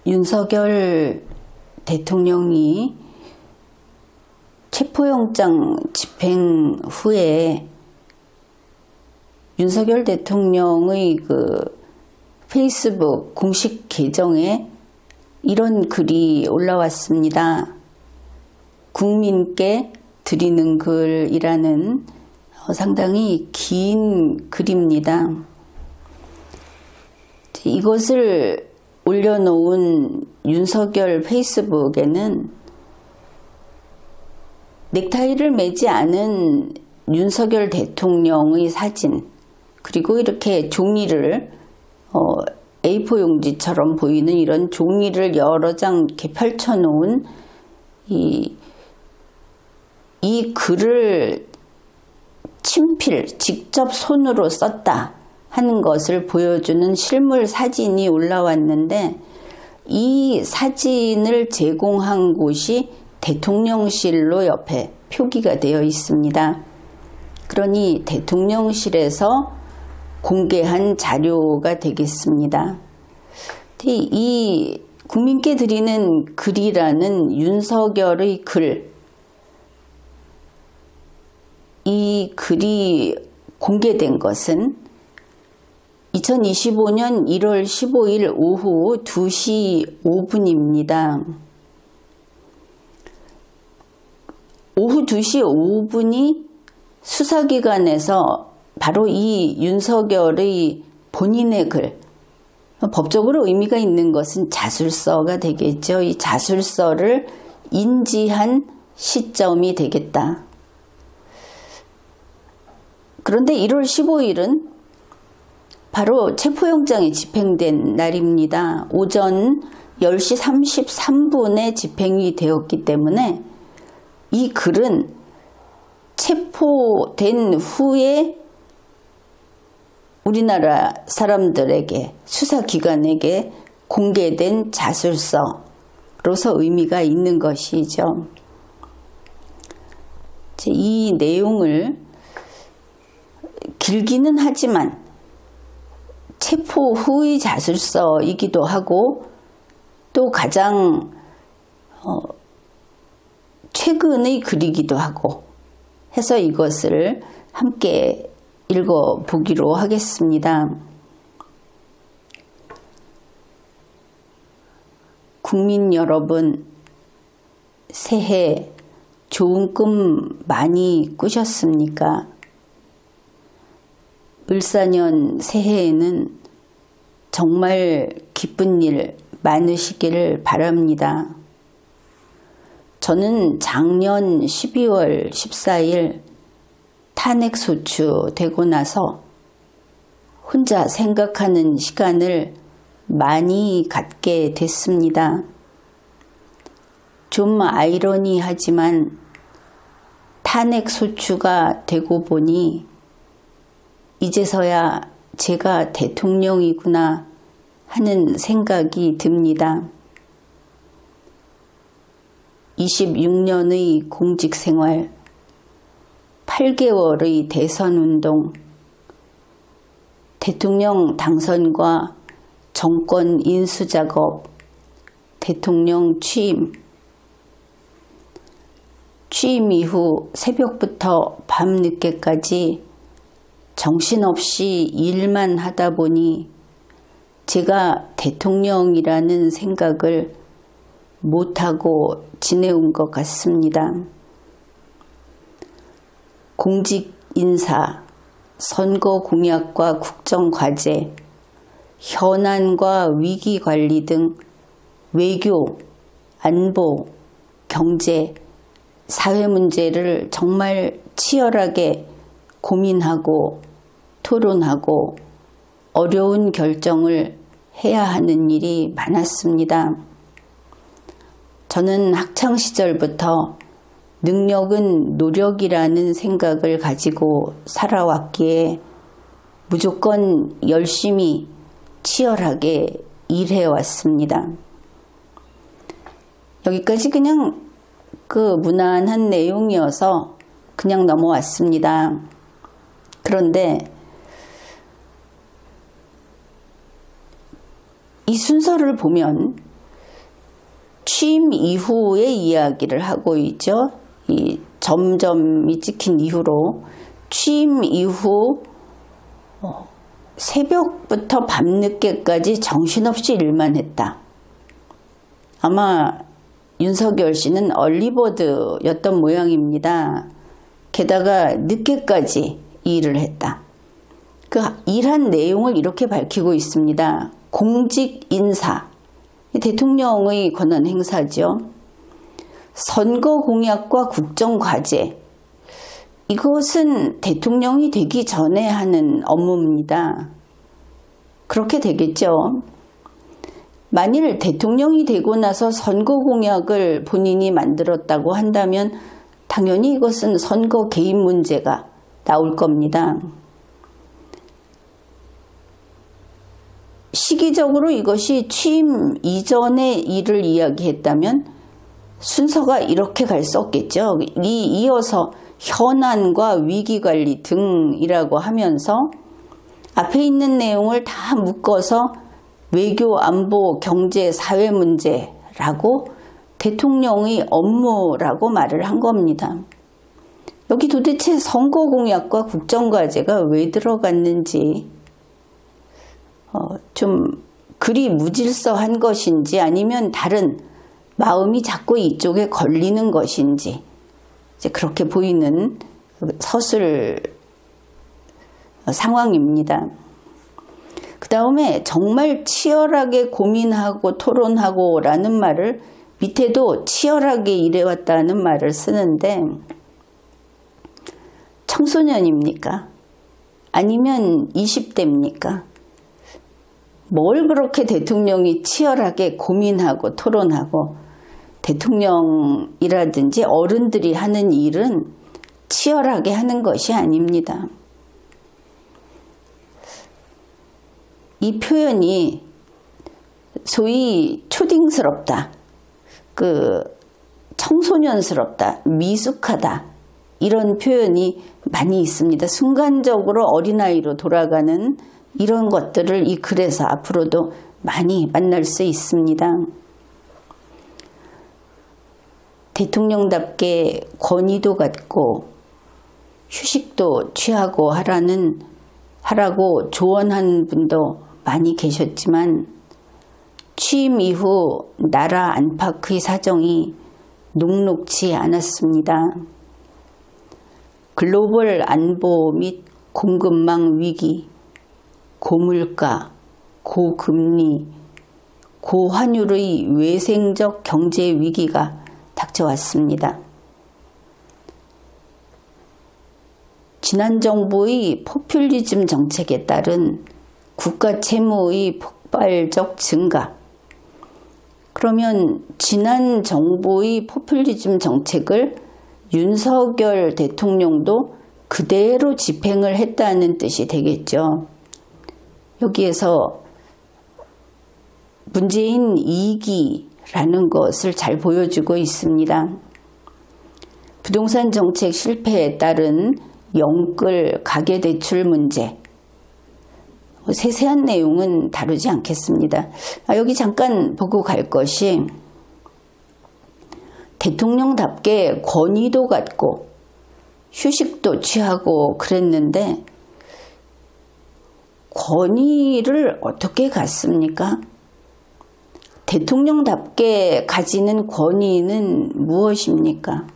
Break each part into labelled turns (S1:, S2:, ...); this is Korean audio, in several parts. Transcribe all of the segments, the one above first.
S1: 윤석열 대통령이 체포영장 집행 후에 윤석열 대통령의 페이스북 공식 계정에 이런 글이 올라왔습니다. 국민께 드리는 글이라는 상당히 긴 글입니다. 이것을 올려놓은 윤석열 페이스북에는 넥타이를 매지 않은 윤석열 대통령의 사진, 그리고 이렇게 종이를 A4 용지처럼 보이는 이런 종이를 여러 장 이렇게 펼쳐놓은 이 글을 친필, 직접 손으로 썼다 하는 것을 보여주는 실물 사진이 올라왔는데, 이 사진을 제공한 곳이 대통령실로 옆에 표기가 되어 있습니다. 그러니 대통령실에서 공개한 자료가 되겠습니다. 이 국민께 드리는 글이라는 윤석열의 글, 이 글이 공개된 것은 2025년 1월 15일 오후 2시 5분입니다. 오후 2시 5분이 수사기관에서 바로 이 윤석열의 본인의 글, 법적으로 의미가 있는 것은 자술서가 되겠죠. 이 자술서를 인지한 시점이 되겠다. 그런데 1월 15일은 바로 체포영장이 집행된 날입니다. 오전 10시 33분에 집행이 되었기 때문에 이 글은 체포된 후에 우리나라 사람들에게, 수사기관에게 공개된 자술서로서 의미가 있는 것이죠. 이 내용을 길기는 하지만 체포 후의 자술서이기도 하고, 또 가장 최근의 글이기도 하고 해서 이것을 함께 읽어보기로 하겠습니다. 국민 여러분, 새해 좋은 꿈 많이 꾸셨습니까? 을사년 새해에는 정말 기쁜 일 많으시기를 바랍니다. 저는 작년 12월 14일 탄핵소추 되고 나서 혼자 생각하는 시간을 많이 갖게 됐습니다. 좀 아이러니하지만 탄핵소추가 되고 보니 이제서야 제가 대통령이구나 하는 생각이 듭니다. 26년의 공직생활, 8개월의 대선운동, 대통령 당선과 정권 인수작업, 대통령 취임 이후 새벽부터 밤늦게까지 정신없이 일만 하다 보니 제가 대통령이라는 생각을 못하고 지내온 것 같습니다. 공직 인사, 선거 공약과 국정과제, 현안과 위기관리 등 외교, 안보, 경제, 사회 문제를 정말 치열하게 고민하고 토론하고 어려운 결정을 해야 하는 일이 많았습니다. 저는 학창시절부터 능력은 노력이라는 생각을 가지고 살아왔기에 무조건 열심히 치열하게 일해왔습니다. 여기까지 그냥 무난한 내용이어서 그냥 넘어왔습니다. 그런데 이 순서를 보면 취임 이후의 이야기를 하고 있죠. 이 점점이 찍힌 이후로 취임 이후 새벽부터 밤늦게까지 정신없이 일만 했다. 아마 윤석열 씨는 얼리버드였던 모양입니다. 게다가 늦게까지 일을 했다. 그 일한 내용을 이렇게 밝히고 있습니다. 공직 인사, 대통령의 권한 행사죠. 선거 공약과 국정 과제, 이것은 대통령이 되기 전에 하는 업무입니다. 그렇게 되겠죠. 만일 대통령이 되고 나서 선거 공약을 본인이 만들었다고 한다면 당연히 이것은 선거 개입 문제가 나올 겁니다. 시기적으로 이것이 취임 이전의 일을 이야기했다면 순서가 이렇게 갈 수 없겠죠. 이어서 현안과 위기관리 등이라고 하면서 앞에 있는 내용을 다 묶어서 외교, 안보, 경제, 사회 문제라고 대통령의 업무라고 말을 한 겁니다. 여기 도대체 선거 공약과 국정과제가 왜 들어갔는지 좀 그리 무질서한 것인지 아니면 다른 마음이 자꾸 이쪽에 걸리는 것인지 이제 그렇게 보이는 서술 상황입니다. 그 다음에 정말 치열하게 고민하고 토론하고 라는 말을 밑에도 치열하게 일해왔다는 말을 쓰는데 청소년입니까? 아니면 20대입니까? 뭘 그렇게 대통령이 치열하게 고민하고 토론하고 대통령이라든지 어른들이 하는 일은 치열하게 하는 것이 아닙니다. 이 표현이 소위 초딩스럽다, 청소년스럽다, 미숙하다 이런 표현이 많이 있습니다. 순간적으로 어린아이로 돌아가는 이런 것들을 이 글에서 앞으로도 많이 만날 수 있습니다. 대통령답게 권위도 갖고 휴식도 취하고 하라고 조언한 분도 많이 계셨지만 취임 이후 나라 안팎의 사정이 녹록지 않았습니다. 글로벌 안보 및 공급망 위기, 고물가, 고금리, 고환율의 외생적 경제 위기가 닥쳐왔습니다. 지난 정부의 포퓰리즘 정책에 따른 국가 채무의 폭발적 증가. 그러면 지난 정부의 포퓰리즘 정책을 윤석열 대통령도 그대로 집행을 했다는 뜻이 되겠죠. 여기에서 문재인 2기라는 것을 잘 보여주고 있습니다. 부동산 정책 실패에 따른 영끌 가계대출 문제, 세세한 내용은 다루지 않겠습니다. 여기 잠깐 보고 갈 것이 대통령답게 권위도 갖고 휴식도 취하고 그랬는데 권위를 어떻게 갖습니까? 대통령답게 가지는 권위는 무엇입니까?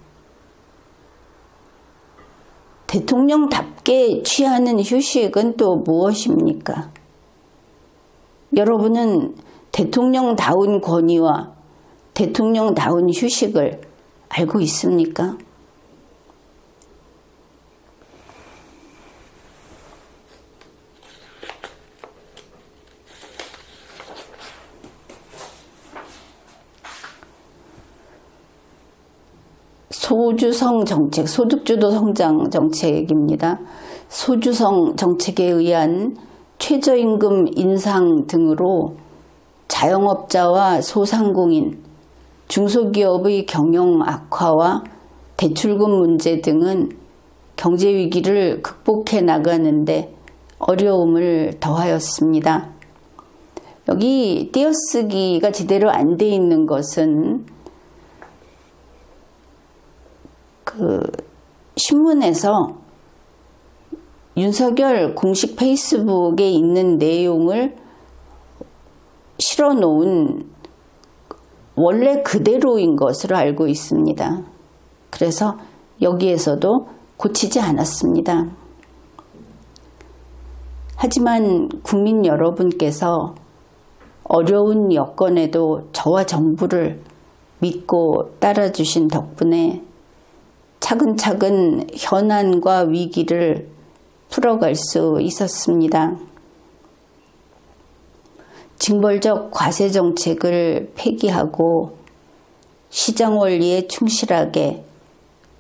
S1: 대통령답게 취하는 휴식은 또 무엇입니까? 여러분은 대통령다운 권위와 대통령다운 휴식을 알고 있습니까? 소주성 정책, 소득주도 성장 정책입니다. 소주성 정책에 의한 최저임금 인상 등으로 자영업자와 소상공인, 중소기업의 경영 악화와 대출금 문제 등은 경제위기를 극복해 나가는데 어려움을 더하였습니다. 여기 띄어쓰기가 제대로 안 돼 있는 것은 그 신문에서 윤석열 공식 페이스북에 있는 내용을 실어 놓은 원래 그대로인 것으로 알고 있습니다. 그래서 여기에서도 고치지 않았습니다. 하지만 국민 여러분께서 어려운 여건에도 저와 정부를 믿고 따라주신 덕분에 차근차근 현안과 위기를 풀어갈 수 있었습니다. 징벌적 과세 정책을 폐기하고 시장 원리에 충실하게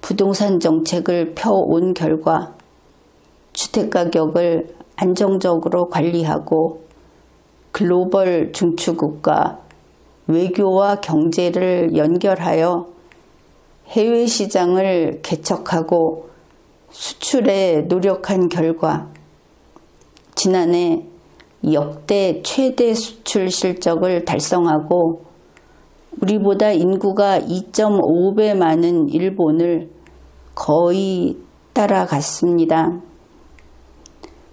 S1: 부동산 정책을 펴온 결과 주택가격을 안정적으로 관리하고 글로벌 중추국가 외교와 경제를 연결하여 해외 시장을 개척하고 수출에 노력한 결과 지난해 역대 최대 수출 실적을 달성하고 우리보다 인구가 2.5배 많은 일본을 거의 따라갔습니다.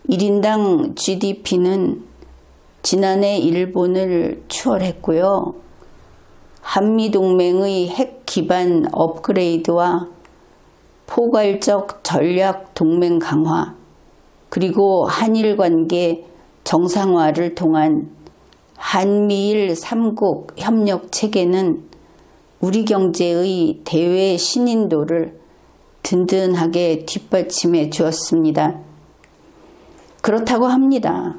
S1: 1인당 GDP는 지난해 일본을 추월했고요. 한미동맹의 핵 기반 업그레이드와 포괄적 전략 동맹 강화, 그리고 한일 관계 정상화를 통한 한미일 3국 협력 체계는 우리 경제의 대외 신인도를 든든하게 뒷받침해 주었습니다. 그렇다고 합니다.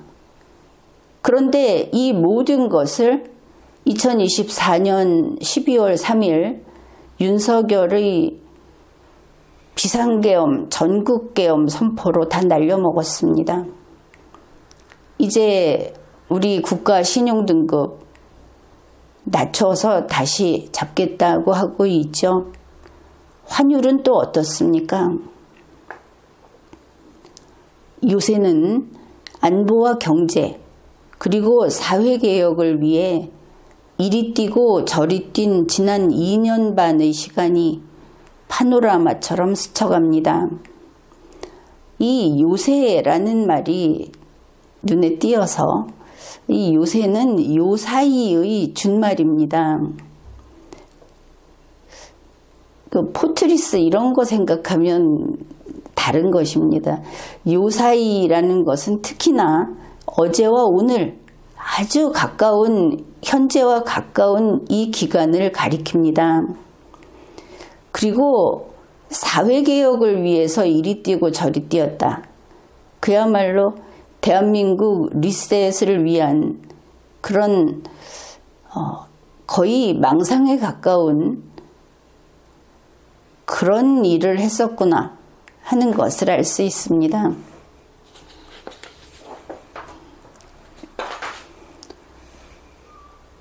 S1: 그런데 이 모든 것을 2024년 12월 3일 윤석열의 비상계엄, 전국계엄 선포로 다 날려먹었습니다. 이제 우리 국가 신용등급 낮춰서 다시 잡겠다고 하고 있죠. 환율은 또 어떻습니까? 요새는 안보와 경제 그리고 사회개혁을 위해 이리 뛰고 저리 뛴 지난 2년 반의 시간이 파노라마처럼 스쳐갑니다. 이 요새라는 말이 눈에 띄어서 이 요새는 요 사이의 준말입니다. 그 포트리스 이런 거 생각하면 다른 것입니다. 요 사이라는 것은 특히나 어제와 오늘 아주 가까운 현재와 가까운 이 기간을 가리킵니다. 그리고 사회개혁을 위해서 이리 뛰고 저리 뛰었다. 그야말로 대한민국 리셋을 위한 그런 거의 망상에 가까운 그런 일을 했었구나 하는 것을 알 수 있습니다.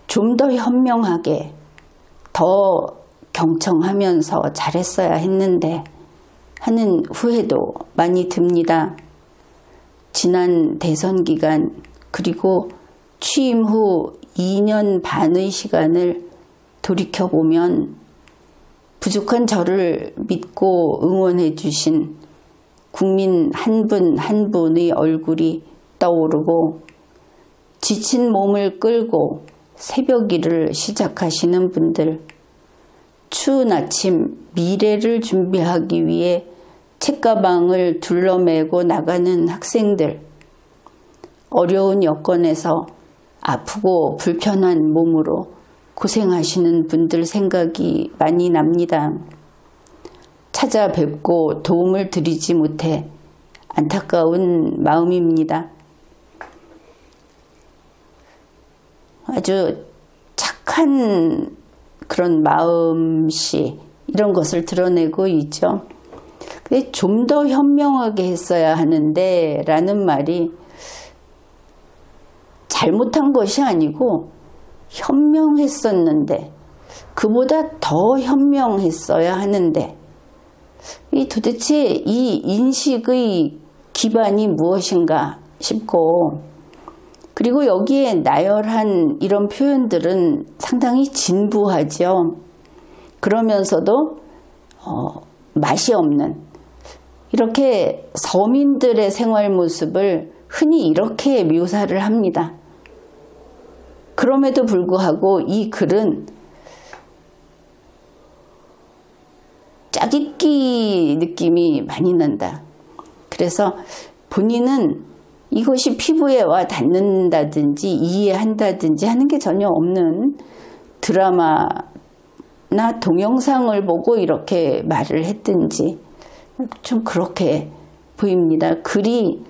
S1: 좀 더 현명하게, 더 경청하면서 잘했어야 했는데 하는 후회도 많이 듭니다. 지난 대선 기간 그리고 취임 후 2년 반의 시간을 돌이켜보면 부족한 저를 믿고 응원해 주신 국민 한 분 한 분의 얼굴이 떠오르고 지친 몸을 끌고 새벽 일을 시작하시는 분들, 추운 아침 미래를 준비하기 위해 책가방을 둘러매고 나가는 학생들, 어려운 여건에서 아프고 불편한 몸으로 고생하시는 분들 생각이 많이 납니다. 찾아뵙고 도움을 드리지 못해 안타까운 마음입니다. 아주 착한 그런 마음씨 이런 것을 드러내고 있죠. 좀 더 현명하게 했어야 하는데 라는 말이 잘못한 것이 아니고 현명했었는데 그보다 더 현명했어야 하는데 도대체 이 인식의 기반이 무엇인가 싶고, 그리고 여기에 나열한 이런 표현들은 상당히 진부하죠. 그러면서도 맛이 없는, 이렇게 서민들의 생활 모습을 흔히 이렇게 묘사를 합니다. 그럼에도 불구하고 이 글은 짜깁기 느낌이 많이 난다. 그래서 본인은 이것이 피부에 와 닿는다든지 이해한다든지 하는 게 전혀 없는 드라마나 동영상을 보고 이렇게 말을 했든지 좀 그렇게 보입니다. 글이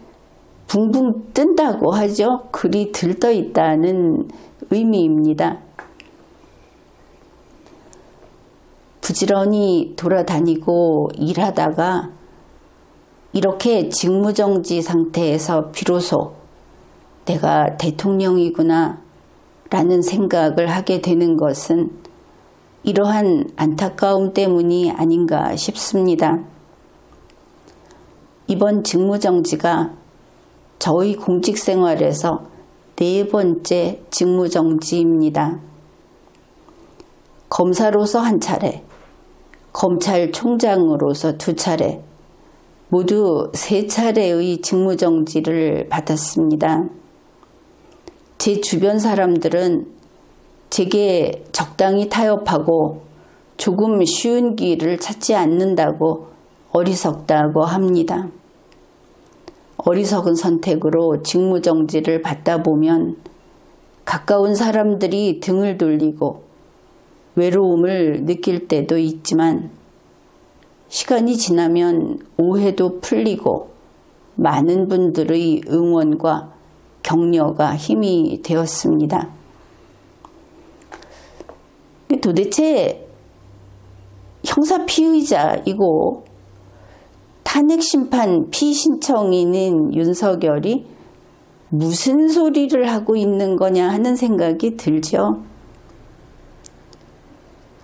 S1: 붕붕 뜬다고 하죠. 글이 들떠 있다는 의미입니다. 부지런히 돌아다니고 일하다가 이렇게 직무정지 상태에서 비로소 내가 대통령이구나 라는 생각을 하게 되는 것은 이러한 안타까움 때문이 아닌가 싶습니다. 이번 직무정지가 저희 공직생활에서 4번째 직무정지입니다. 검사로서 1차례, 검찰총장으로서 2차례, 모두 3차례의 직무정지를 받았습니다. 제 주변 사람들은 제게 적당히 타협하고 조금 쉬운 길을 찾지 않는다고 어리석다고 합니다. 어리석은 선택으로 직무정지를 받다 보면 가까운 사람들이 등을 돌리고 외로움을 느낄 때도 있지만 시간이 지나면 오해도 풀리고 많은 분들의 응원과 격려가 힘이 되었습니다. 도대체 형사 피의자이고 탄핵심판 피신청인인 윤석열이 무슨 소리를 하고 있는 거냐 하는 생각이 들죠.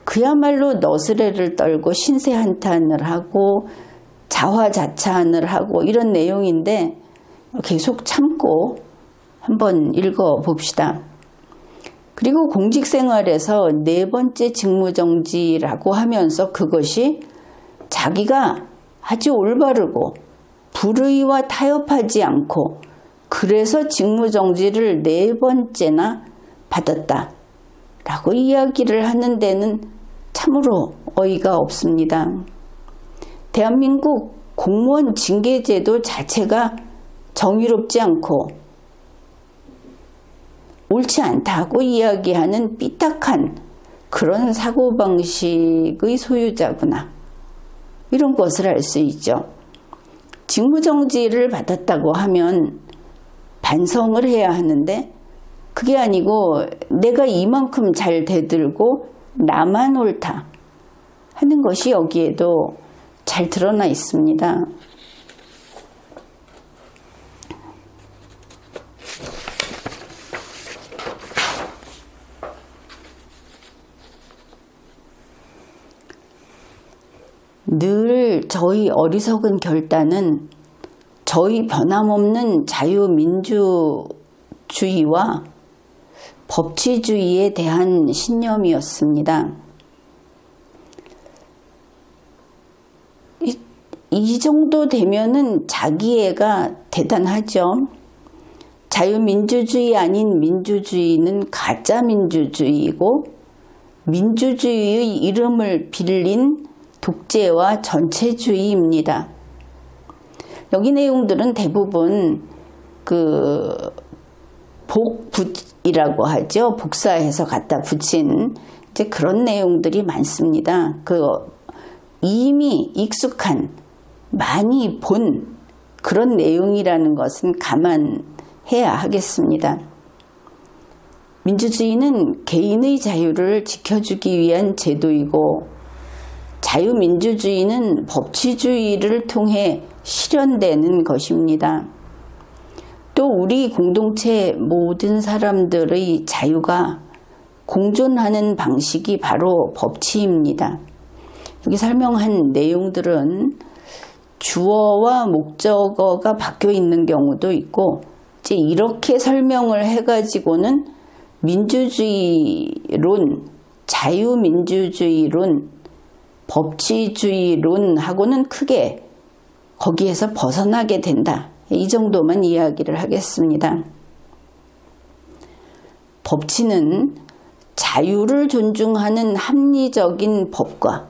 S1: 그야말로 너스레를 떨고 신세한탄을 하고 자화자찬을 하고 이런 내용인데 계속 참고 한번 읽어봅시다. 그리고 공직생활에서 4번째 직무정지라고 하면서 그것이 자기가 아주 올바르고 불의와 타협하지 않고 그래서 직무정지를 4번째나 받았다 라고 이야기를 하는 데는 참으로 어이가 없습니다. 대한민국 공무원 징계제도 자체가 정의롭지 않고 옳지 않다고 이야기하는 삐딱한 그런 사고방식의 소유자구나. 이런 것을 알 수 있죠. 직무정지를 받았다고 하면 반성을 해야 하는데 그게 아니고 내가 이만큼 잘 대들고 나만 옳다 하는 것이 여기에도 잘 드러나 있습니다. 늘 저희 어리석은 결단은 저희 변함없는 자유민주주의와 법치주의에 대한 신념이었습니다. 이 정도 되면은 자기애가 대단하죠. 자유민주주의 아닌 민주주의는 가짜민주주의이고 민주주의의 이름을 빌린 독재와 전체주의입니다. 여기 내용들은 대부분 복붙이라고 하죠. 복사해서 갖다 붙인 이제 그런 내용들이 많습니다. 이미 익숙한 많이 본 그런 내용이라는 것은 감안해야 하겠습니다. 민주주의는 개인의 자유를 지켜주기 위한 제도이고 자유민주주의는 법치주의를 통해 실현되는 것입니다. 또 우리 공동체 모든 사람들의 자유가 공존하는 방식이 바로 법치입니다. 여기 설명한 내용들은 주어와 목적어가 바뀌어 있는 경우도 있고 이제 이렇게 설명을 해가지고는 민주주의론, 자유민주주의론, 법치주의론하고는 크게 거기에서 벗어나게 된다. 이 정도만 이야기를 하겠습니다. 법치는 자유를 존중하는 합리적인 법과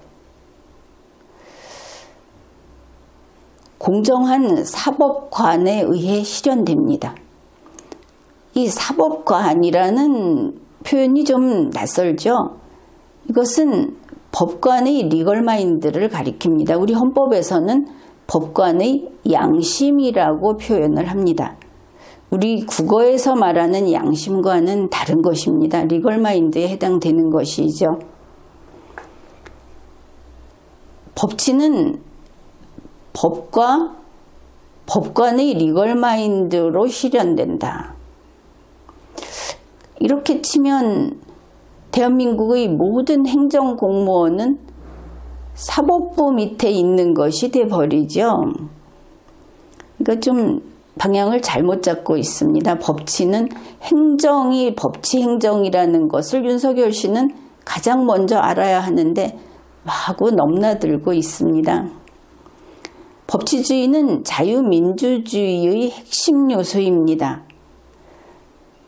S1: 공정한 사법관에 의해 실현됩니다. 이 사법관이라는 표현이 좀 낯설죠? 이것은 법관의 리걸마인드를 가리킵니다. 우리 헌법에서는 법관의 양심이라고 표현을 합니다. 우리 국어에서 말하는 양심과는 다른 것입니다. 리걸마인드에 해당되는 것이죠. 법치는 법과 법관의 리걸마인드로 실현된다. 이렇게 치면 대한민국의 모든 행정공무원은 사법부 밑에 있는 것이 돼버리죠. 그러니까 좀 방향을 잘못 잡고 있습니다. 법치는 행정이 법치 행정이라는 것을 윤석열 씨는 가장 먼저 알아야 하는데 마구 넘나들고 있습니다. 법치주의는 자유민주주의의 핵심 요소입니다.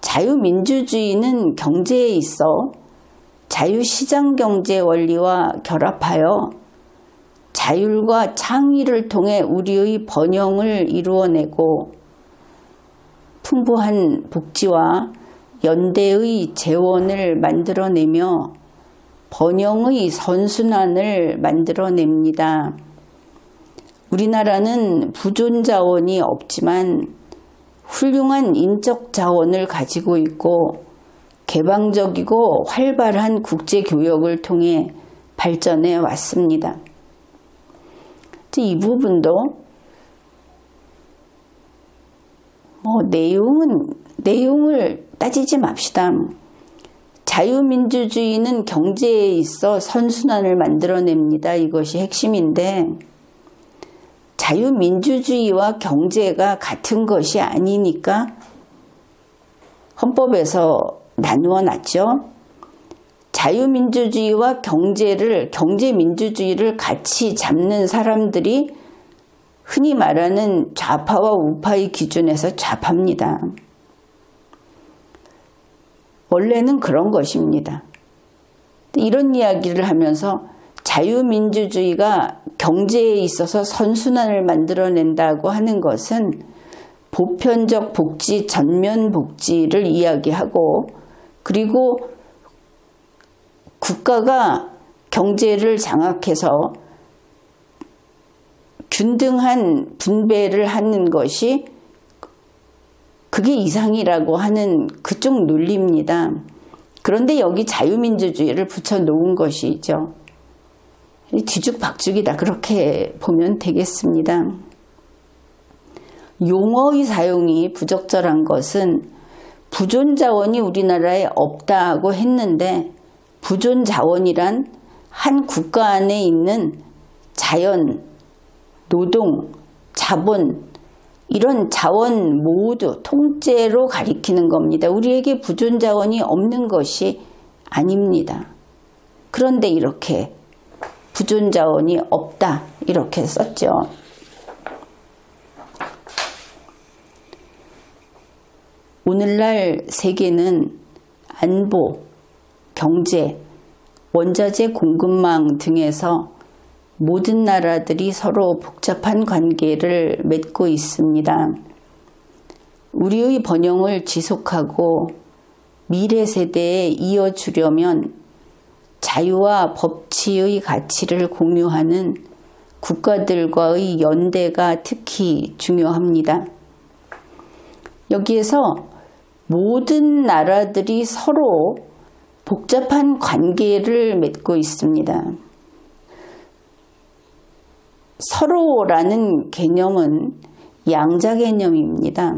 S1: 자유민주주의는 경제에 있어 자유시장경제 원리와 결합하여 자율과 창의를 통해 우리의 번영을 이루어내고 풍부한 복지와 연대의 재원을 만들어내며 번영의 선순환을 만들어냅니다. 우리나라는 부존 자원이 없지만 훌륭한 인적 자원을 가지고 있고 개방적이고 활발한 국제교역을 통해 발전해 왔습니다. 이 부분도 내용을 따지지 맙시다. 자유민주주의는 경제에 있어 선순환을 만들어냅니다. 이것이 핵심인데 자유민주주의와 경제가 같은 것이 아니니까 헌법에서 나누어 놨죠. 자유민주주의와 경제민주주의를 같이 잡는 사람들이 흔히 말하는 좌파와 우파의 기준에서 좌파입니다. 원래는 그런 것입니다. 이런 이야기를 하면서 자유민주주의가 경제에 있어서 선순환을 만들어낸다고 하는 것은 보편적 복지, 전면 복지를 이야기하고 그리고 국가가 경제를 장악해서 균등한 분배를 하는 것이 그게 이상이라고 하는 그쪽 논리입니다. 그런데 여기 자유민주주의를 붙여놓은 것이죠. 뒤죽박죽이다 그렇게 보면 되겠습니다. 용어의 사용이 부적절한 것은 부존 자원이 우리나라에 없다고 했는데 부존 자원이란 한 국가 안에 있는 자연, 노동, 자본 이런 자원 모두 통째로 가리키는 겁니다. 우리에게 부존 자원이 없는 것이 아닙니다. 그런데 이렇게 부존 자원이 없다 이렇게 썼죠. 오늘날 세계는 안보, 경제, 원자재 공급망 등에서 모든 나라들이 서로 복잡한 관계를 맺고 있습니다. 우리의 번영을 지속하고 미래 세대에 이어주려면 자유와 법치의 가치를 공유하는 국가들과의 연대가 특히 중요합니다. 여기에서 모든 나라들이 서로 복잡한 관계를 맺고 있습니다. 서로라는 개념은 양자 개념입니다.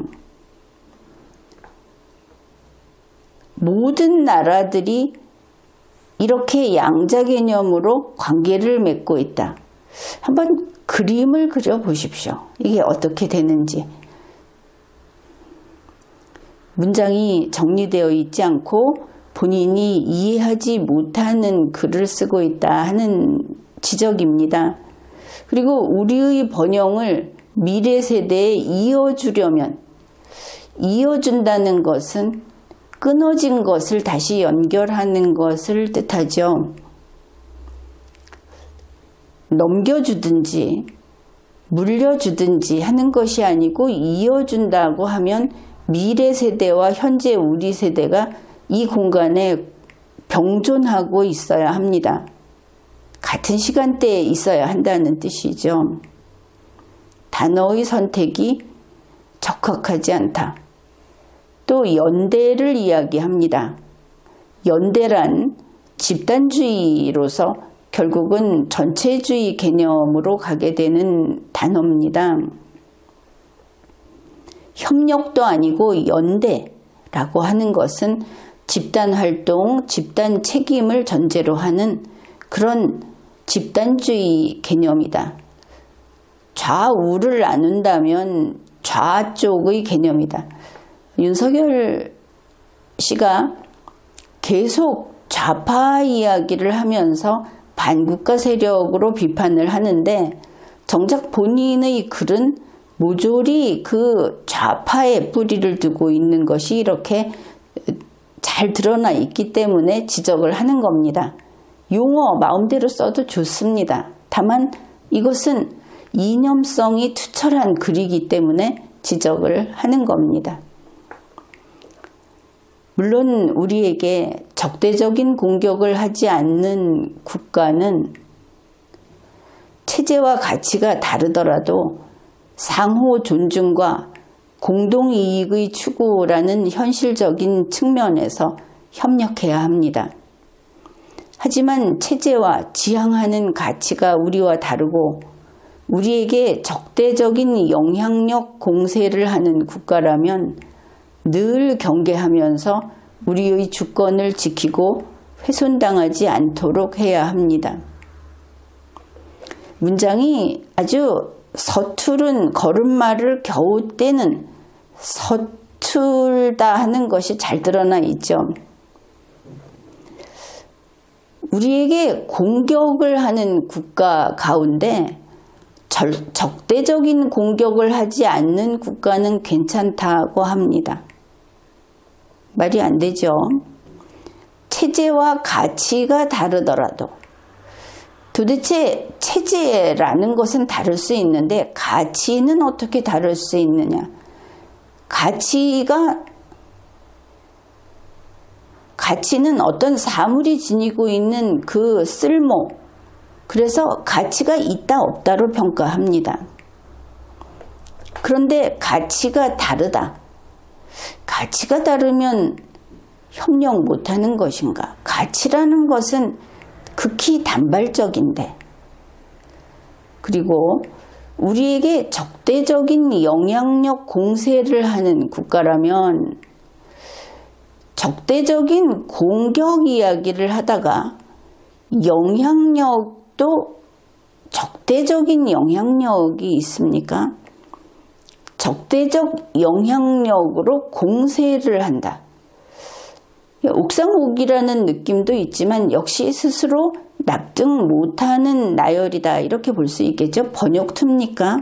S1: 모든 나라들이 이렇게 양자 개념으로 관계를 맺고 있다. 한번 그림을 그려 보십시오. 이게 어떻게 되는지. 문장이 정리되어 있지 않고 본인이 이해하지 못하는 글을 쓰고 있다 하는 지적입니다. 그리고 우리의 번영을 미래 세대에 이어주려면, 이어준다는 것은 끊어진 것을 다시 연결하는 것을 뜻하죠. 넘겨주든지 물려주든지 하는 것이 아니고 이어준다고 하면 미래 세대와 현재 우리 세대가 이 공간에 병존하고 있어야 합니다. 같은 시간대에 있어야 한다는 뜻이죠. 단어의 선택이 적합하지 않다. 또 연대를 이야기합니다. 연대란 집단주의로서 결국은 전체주의 개념으로 가게 되는 단어입니다. 협력도 아니고 연대라고 하는 것은 집단활동, 집단 책임을 전제로 하는 그런 집단주의 개념이다. 좌우를 나눈다면 좌쪽의 개념이다. 윤석열 씨가 계속 좌파 이야기를 하면서 반국가 세력으로 비판을 하는데 정작 본인의 글은 모조리 그 좌파의 뿌리를 두고 있는 것이 이렇게 잘 드러나 있기 때문에 지적을 하는 겁니다. 용어 마음대로 써도 좋습니다. 다만 이것은 이념성이 투철한 글이기 때문에 지적을 하는 겁니다. 물론 우리에게 적대적인 공격을 하지 않는 국가는 체제와 가치가 다르더라도 상호 존중과 공동이익의 추구라는 현실적인 측면에서 협력해야 합니다. 하지만 체제와 지향하는 가치가 우리와 다르고 우리에게 적대적인 영향력 공세를 하는 국가라면 늘 경계하면서 우리의 주권을 지키고 훼손당하지 않도록 해야 합니다. 문장이 아주 서투른 걸음마를 겨우 떼는 서툴다 하는 것이 잘 드러나 있죠. 우리에게 공격을 하는 국가 가운데 적대적인 공격을 하지 않는 국가는 괜찮다고 합니다. 말이 안 되죠. 체제와 가치가 다르더라도 도대체 체제라는 것은 다를 수 있는데 가치는 어떻게 다를 수 있느냐. 가치는 어떤 사물이 지니고 있는 그 쓸모, 그래서 가치가 있다 없다로 평가합니다. 그런데 가치가 다르다. 가치가 다르면 협력 못하는 것인가? 가치라는 것은 극히 단발적인데, 그리고 우리에게 적대적인 영향력 공세를 하는 국가라면 적대적인 공격 이야기를 하다가 영향력도 적대적인 영향력이 있습니까? 적대적 영향력으로 공세를 한다. 옥상옥이라는 느낌도 있지만 역시 스스로 납득 못하는 나열이다 이렇게 볼 수 있겠죠. 번역투입니까?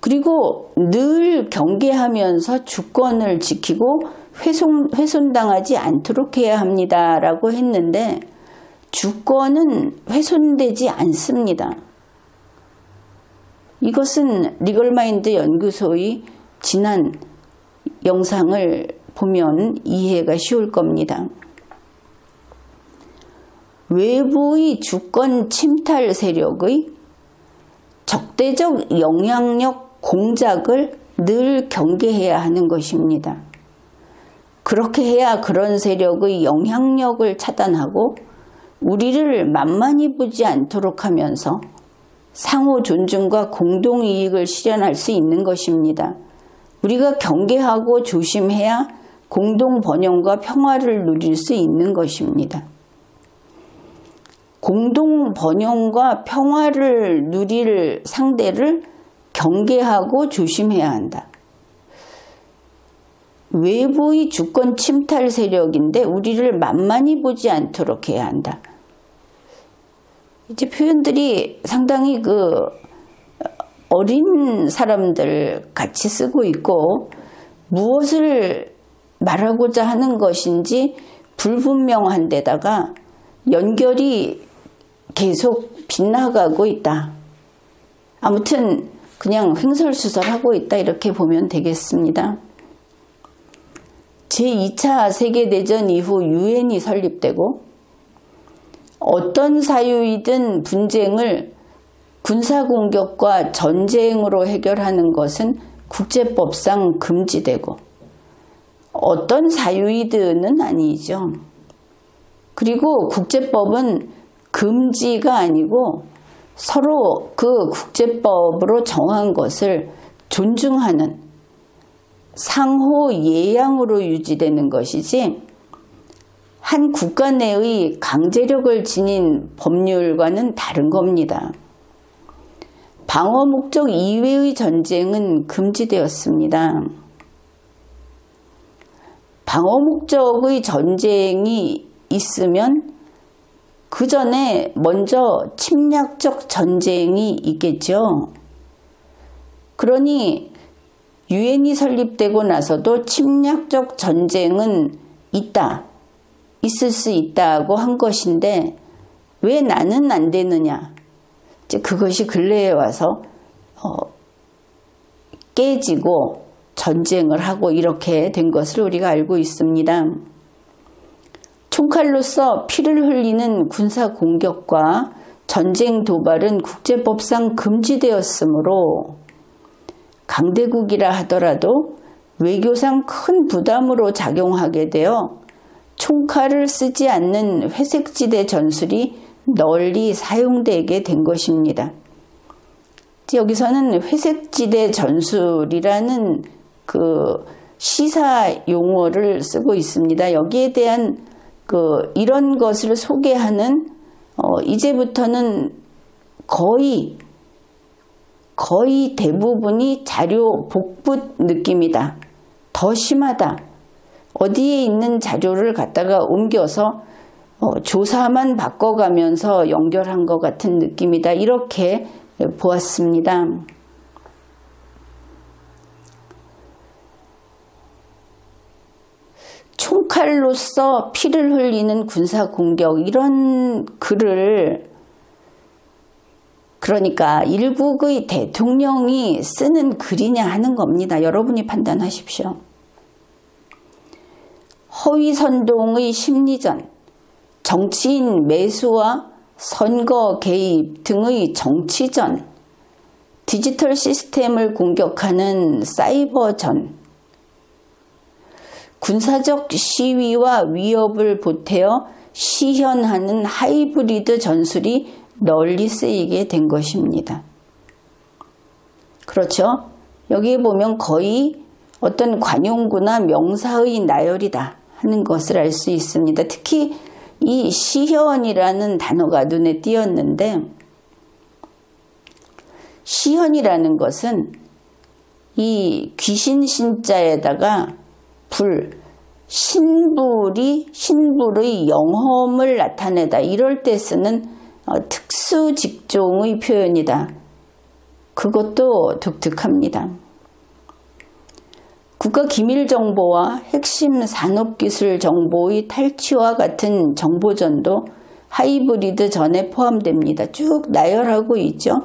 S1: 그리고 늘 경계하면서 주권을 지키고 훼손당하지 않도록 해야 합니다 라고 했는데 주권은 훼손되지 않습니다. 이것은 리걸마인드 연구소의 지난 영상을 보면 이해가 쉬울 겁니다. 외부의 주권 침탈 세력의 적대적 영향력 공작을 늘 경계해야 하는 것입니다. 그렇게 해야 그런 세력의 영향력을 차단하고 우리를 만만히 보지 않도록 하면서 상호 존중과 공동이익을 실현할 수 있는 것입니다. 우리가 경계하고 조심해야 공동 번영과 평화를 누릴 수 있는 것입니다. 공동 번영과 평화를 누릴 상대를 경계하고 조심해야 한다. 외부의 주권 침탈 세력인데 우리를 만만히 보지 않도록 해야 한다. 이제 표현들이 상당히 어린 사람들 같이 쓰고 있고 무엇을 말하고자 하는 것인지 불분명한 데다가 연결이 계속 빗나가고 있다. 아무튼 그냥 횡설수설하고 있다 이렇게 보면 되겠습니다. 제2차 세계대전 이후 유엔이 설립되고 어떤 사유이든 분쟁을 군사공격과 전쟁으로 해결하는 것은 국제법상 금지되고 어떤 사유이든은 아니죠. 그리고 국제법은 금지가 아니고 서로 그 국제법으로 정한 것을 존중하는 상호 예양으로 유지되는 것이지 한 국가 내의 강제력을 지닌 법률과는 다른 겁니다. 방어 목적 이외의 전쟁은 금지되었습니다. 방어 목적의 전쟁이 있으면 그 전에 먼저 침략적 전쟁이 있겠죠. 그러니 유엔이 설립되고 나서도 침략적 전쟁은 있을 수 있다고 한 것인데 왜 나는 안 되느냐. 이제 그것이 근래에 와서 깨지고 전쟁을 하고 이렇게 된 것을 우리가 알고 있습니다. 총칼로서 피를 흘리는 군사 공격과 전쟁 도발은 국제법상 금지되었으므로 강대국이라 하더라도 외교상 큰 부담으로 작용하게 되어 총칼을 쓰지 않는 회색지대 전술이 널리 사용되게 된 것입니다. 여기서는 회색지대 전술이라는 시사 용어를 쓰고 있습니다. 여기에 대한 이런 것을 소개하는 이제부터는 거의 대부분이 자료 복붙 느낌이다. 더 심하다. 어디에 있는 자료를 갖다가 옮겨서 조사만 바꿔가면서 연결한 것 같은 느낌이다. 이렇게 보았습니다. 총칼로서 피를 흘리는 군사공격 이런 글을 그러니까 일국의 대통령이 쓰는 글이냐 하는 겁니다. 여러분이 판단하십시오. 허위선동의 심리전, 정치인 매수와 선거 개입 등의 정치전, 디지털 시스템을 공격하는 사이버전, 군사적 시위와 위협을 보태어 시현하는 하이브리드 전술이 널리 쓰이게 된 것입니다. 그렇죠? 여기에 보면 거의 어떤 관용구나 명사의 나열이다 하는 것을 알 수 있습니다. 특히 이 시현이라는 단어가 눈에 띄었는데 시현이라는 것은 이 귀신 신자에다가 신불의 영험을 나타내다 이럴 때 쓰는 특수 직종의 표현이다. 그것도 독특합니다. 국가기밀정보와 핵심 산업기술 정보의 탈취와 같은 정보전도 하이브리드 전에 포함됩니다. 쭉 나열하고 있죠.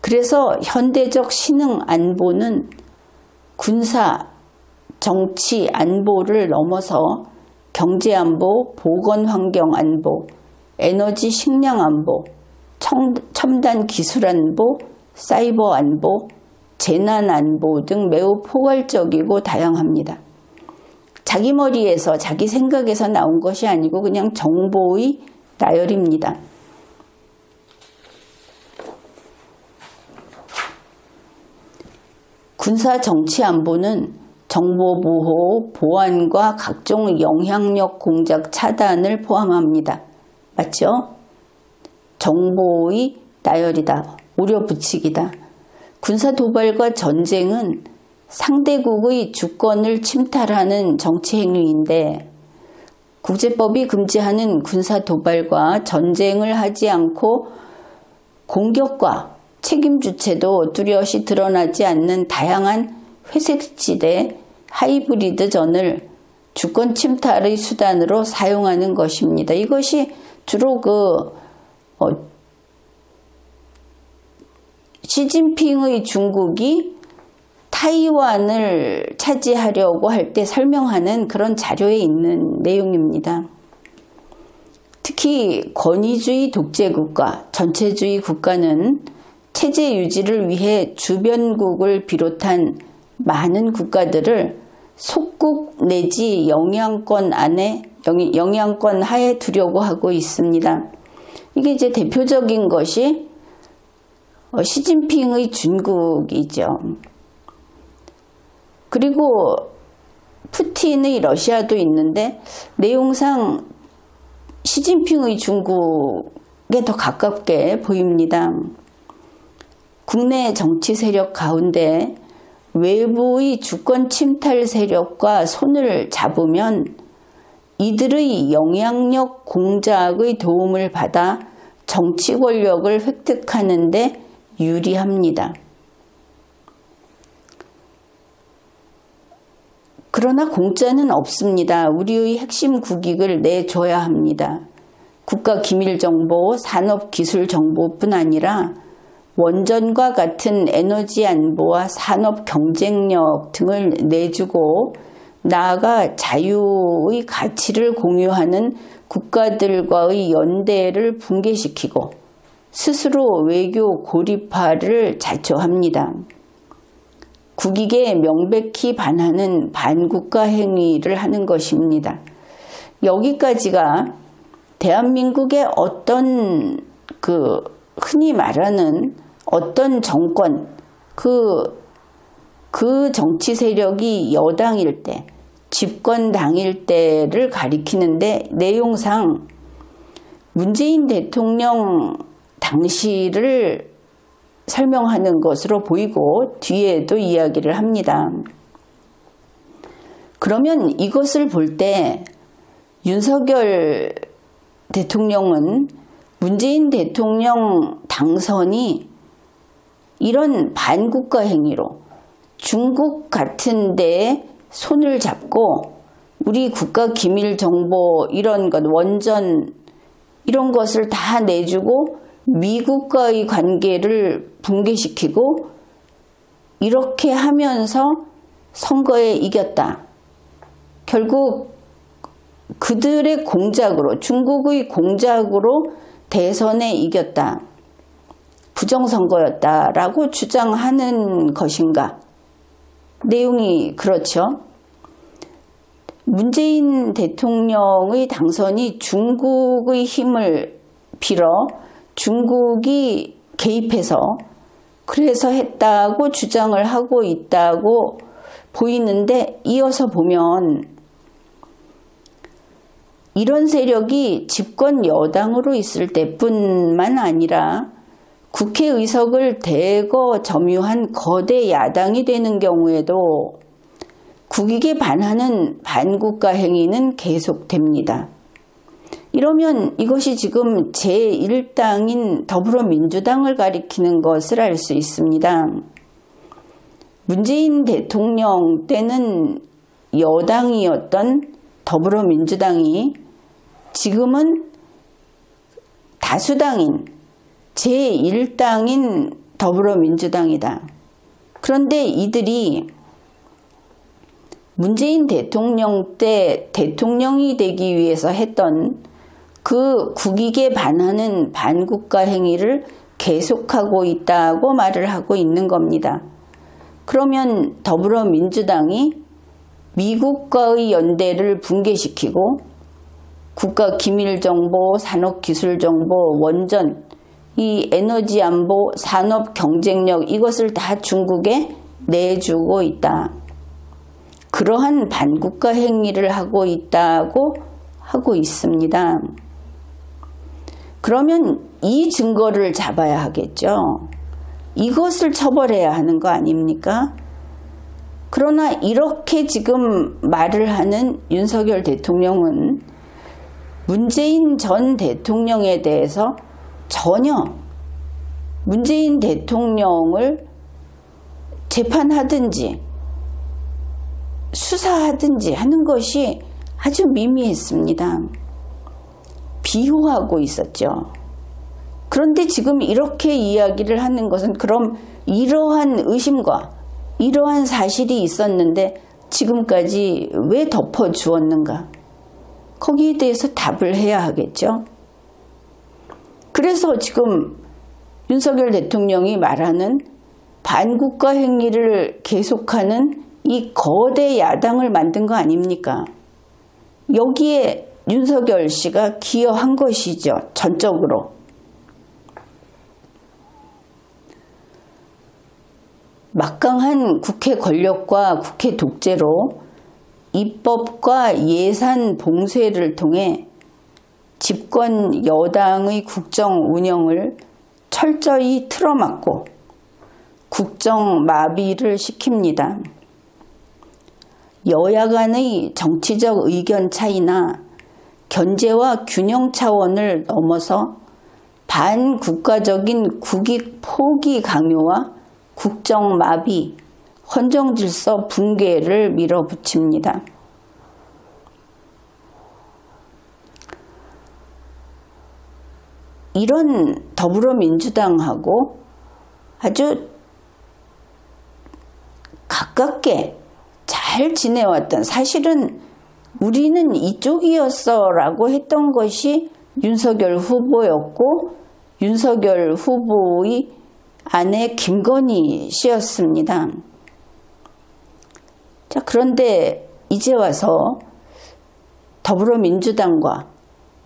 S1: 그래서 현대적 신흥 안보는 군사, 정치 안보를 넘어서 경제안보, 보건환경안보, 에너지 식량안보, 첨단 기술안보, 사이버안보, 재난안보 등 매우 포괄적이고 다양합니다. 자기 머리에서 자기 생각에서 나온 것이 아니고 그냥 정보의 나열입니다. 군사 정치 안보는 정보보호, 보안과 각종 영향력 공작 차단을 포함합니다. 맞죠? 정보의 나열이다. 오려 붙이기다. 군사 도발과 전쟁은 상대국의 주권을 침탈하는 정치 행위인데 국제법이 금지하는 군사 도발과 전쟁을 하지 않고 공격과 책임 주체도 뚜렷이 드러나지 않는 다양한 회색지대 하이브리드 전을 주권 침탈의 수단으로 사용하는 것입니다. 이것이 주로 시진핑의 중국이 타이완을 차지하려고 할 때 설명하는 그런 자료에 있는 내용입니다. 특히 권위주의 독재국가, 전체주의 국가는 체제 유지를 위해 주변국을 비롯한 많은 국가들을 속국 내지 영향권 하에 두려고 하고 있습니다. 이게 이제 대표적인 것이 시진핑의 중국이죠. 그리고 푸틴의 러시아도 있는데 내용상 시진핑의 중국에 더 가깝게 보입니다. 국내 정치 세력 가운데 외부의 주권 침탈 세력과 손을 잡으면 이들의 영향력 공작의 도움을 받아 정치 권력을 획득하는 데 유리합니다. 그러나 공짜는 없습니다. 우리의 핵심 국익을 내줘야 합니다. 국가 기밀 정보, 산업 기술 정보뿐 아니라 원전과 같은 에너지 안보와 산업 경쟁력 등을 내주고 나아가 자유의 가치를 공유하는 국가들과의 연대를 붕괴시키고 스스로 외교 고립화를 자초합니다. 국익에 명백히 반하는 반국가 행위를 하는 것입니다. 여기까지가 대한민국의 어떤 흔히 말하는 어떤 정권, 그 정치 세력이 여당일 때, 집권당일 때를 가리키는데 내용상 문재인 대통령 당시를 설명하는 것으로 보이고 뒤에도 이야기를 합니다. 그러면 이것을 볼 때 윤석열 대통령은 문재인 대통령 당선이 이런 반국가 행위로 중국 같은 데에 손을 잡고 우리 국가 기밀 정보 이런 것, 원전 이런 것을 다 내주고 미국과의 관계를 붕괴시키고 이렇게 하면서 선거에 이겼다. 결국 그들의 공작으로, 중국의 공작으로 대선에 이겼다. 부정선거였다라고 주장하는 것인가? 내용이 그렇죠. 문재인 대통령의 당선이 중국의 힘을 빌어 중국이 개입해서 그래서 했다고 주장을 하고 있다고 보이는데 이어서 보면 이런 세력이 집권 여당으로 있을 때뿐만 아니라 국회의석을 대거 점유한 거대 야당이 되는 경우에도 국익에 반하는 반국가 행위는 계속됩니다. 이러면 이것이 지금 제1당인 더불어민주당을 가리키는 것을 알 수 있습니다. 문재인 대통령 때는 여당이었던 더불어민주당이 지금은 다수당인 제1당인 더불어민주당이다. 그런데 이들이 문재인 대통령 때 대통령이 되기 위해서 했던 그 국익에 반하는 반국가 행위를 계속하고 있다고 말을 하고 있는 겁니다. 그러면 더불어민주당이 미국과의 연대를 붕괴시키고 국가 기밀정보, 산업기술정보, 원전, 이 에너지 안보, 산업 경쟁력 이것을 다 중국에 내주고 있다. 그러한 반국가 행위를 하고 있다고 하고 있습니다. 그러면 이 증거를 잡아야 하겠죠. 이것을 처벌해야 하는 거 아닙니까? 그러나 이렇게 지금 말을 하는 윤석열 대통령은 문재인 전 대통령에 대해서 전혀 문재인 대통령을 재판하든지 수사하든지 하는 것이 아주 미미했습니다. 비호하고 있었죠. 그런데 지금 이렇게 이야기를 하는 것은 그럼 이러한 의심과 이러한 사실이 있었는데 지금까지 왜 덮어주었는가? 거기에 대해서 답을 해야 하겠죠. 그래서 지금 윤석열 대통령이 말하는 반국가 행위를 계속하는 이 거대 야당을 만든 거 아닙니까? 여기에 윤석열 씨가 기여한 것이죠. 전적으로. 막강한 국회 권력과 국회 독재로 입법과 예산 봉쇄를 통해 집권 여당의 국정 운영을 철저히 틀어막고 국정 마비를 시킵니다. 여야 간의 정치적 의견 차이나 견제와 균형 차원을 넘어서 반국가적인 국익 포기 강요와 국정 마비, 헌정 질서 붕괴를 밀어붙입니다. 이런 더불어민주당하고 아주 가깝게 잘 지내왔던, 사실은 우리는 이쪽이었어 라고 했던 것이 윤석열 후보였고 윤석열 후보의 아내 김건희 씨였습니다. 자, 그런데 이제 와서 더불어민주당과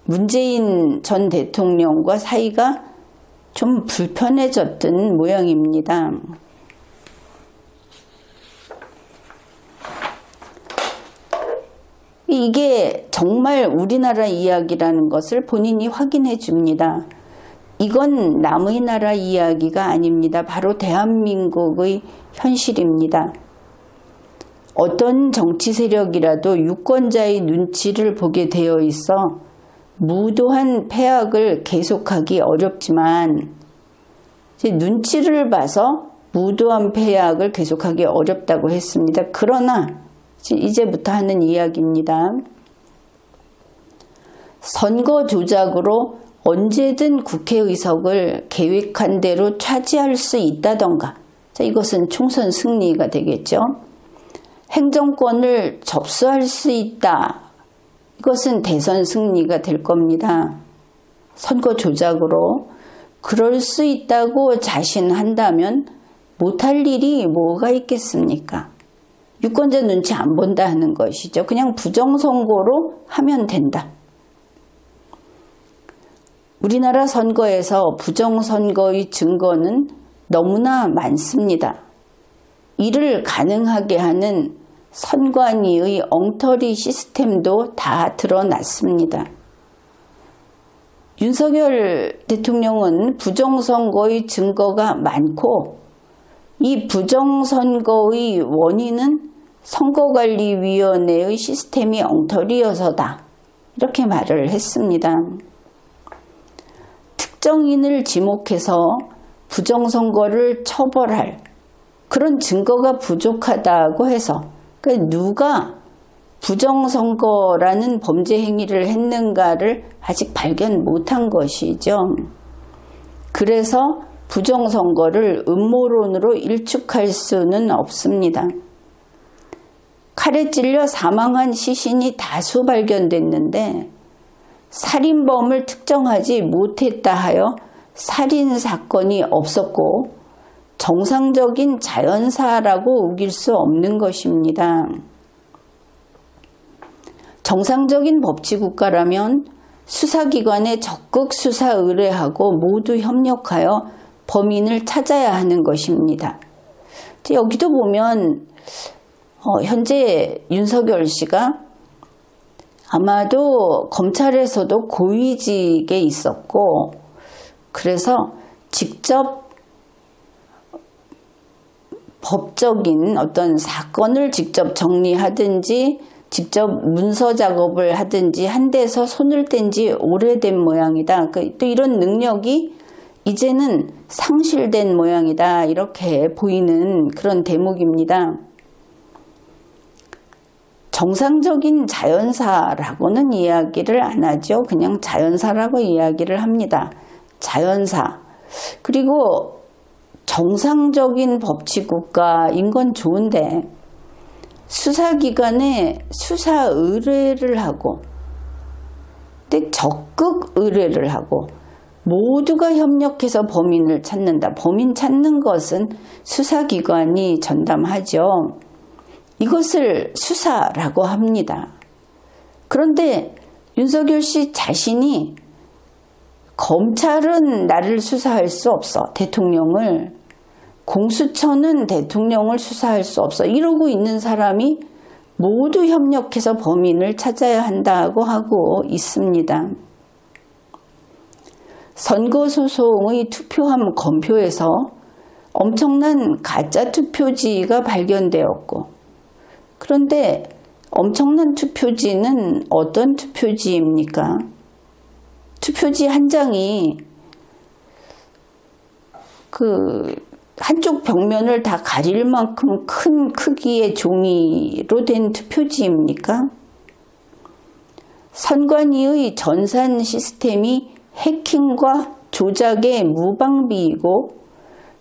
S1: 문재인 전 대통령과 사이가 좀 불편해졌던 모양입니다. 이게 정말 우리나라 이야기라는 것을 본인이 확인해 줍니다. 이건 남의 나라 이야기가 아닙니다. 바로 대한민국의 현실입니다. 어떤 정치 세력이라도 유권자의 눈치를 보게 되어 있어 무도한 패악을 계속하기 어렵지만 눈치를 봐서 무도한 패악을 계속하기 어렵다고 했습니다. 그러나 이제부터 하는 이야기입니다. 선거 조작으로 언제든 국회의석을 계획한 대로 차지할 수 있다던가, 자, 이것은 총선 승리가 되겠죠. 행정권을 접수할 수 있다. 이것은 대선 승리가 될 겁니다. 선거 조작으로 그럴 수 있다고 자신한다면 못할 일이 뭐가 있겠습니까? 유권자 눈치 안 본다 하는 것이죠. 그냥 부정선거로 하면 된다. 우리나라 선거에서 부정선거의 증거는 너무나 많습니다. 이를 가능하게 하는 선관위의 엉터리 시스템도 다 드러났습니다. 윤석열 대통령은 부정선거의 증거가 많고 이 부정선거의 원인은 선거관리위원회의 시스템이 엉터리여서다. 이렇게 말을 했습니다. 특정인을 지목해서 부정선거를 처벌할 그런 증거가 부족하다고 해서 누가 부정선거라는 범죄 행위를 했는가를 아직 발견 못한 것이죠. 그래서 부정선거를 음모론으로 일축할 수는 없습니다. 칼에 찔려 사망한 시신이 다수 발견됐는데 살인범을 특정하지 못했다 하여 살인사건이 없었고 정상적인 자연사라고 우길 수 없는 것입니다. 정상적인 법치국가라면 수사기관에 적극 수사 의뢰하고 모두 협력하여 범인을 찾아야 하는 것입니다. 여기도 보면 현재 윤석열 씨가 아마도 검찰에서도 고위직에 있었고 그래서 직접 법적인 어떤 사건을 직접 정리하든지 직접 문서 작업을 하든지 한 데서 손을 뗀 지 오래된 모양이다. 또 이런 능력이 이제는 상실된 모양이다. 이렇게 보이는 그런 대목입니다. 정상적인 자연사라고는 이야기를 안 하죠. 그냥 자연사라고 이야기를 합니다. 자연사. 그리고 정상적인 법치국가인 건 좋은데 수사기관에 수사 의뢰를 하고 적극 의뢰를 하고 모두가 협력해서 범인을 찾는다. 범인 찾는 것은 수사기관이 전담하죠. 이것을 수사라고 합니다. 그런데 윤석열 씨 자신이 검찰은 나를 수사할 수 없어. 대통령을. 공수처는 대통령을 수사할 수 없어. 이러고 있는 사람이 모두 협력해서 범인을 찾아야 한다고 하고 있습니다. 선거소송의 투표함 검표에서 엄청난 가짜 투표지가 발견되었고, 그런데 엄청난 투표지는 어떤 투표지입니까? 투표지 한 장이 한쪽 벽면을 다 가릴 만큼 큰 크기의 종이로 된 투표지입니까? 선관위의 전산 시스템이 해킹과 조작의 무방비이고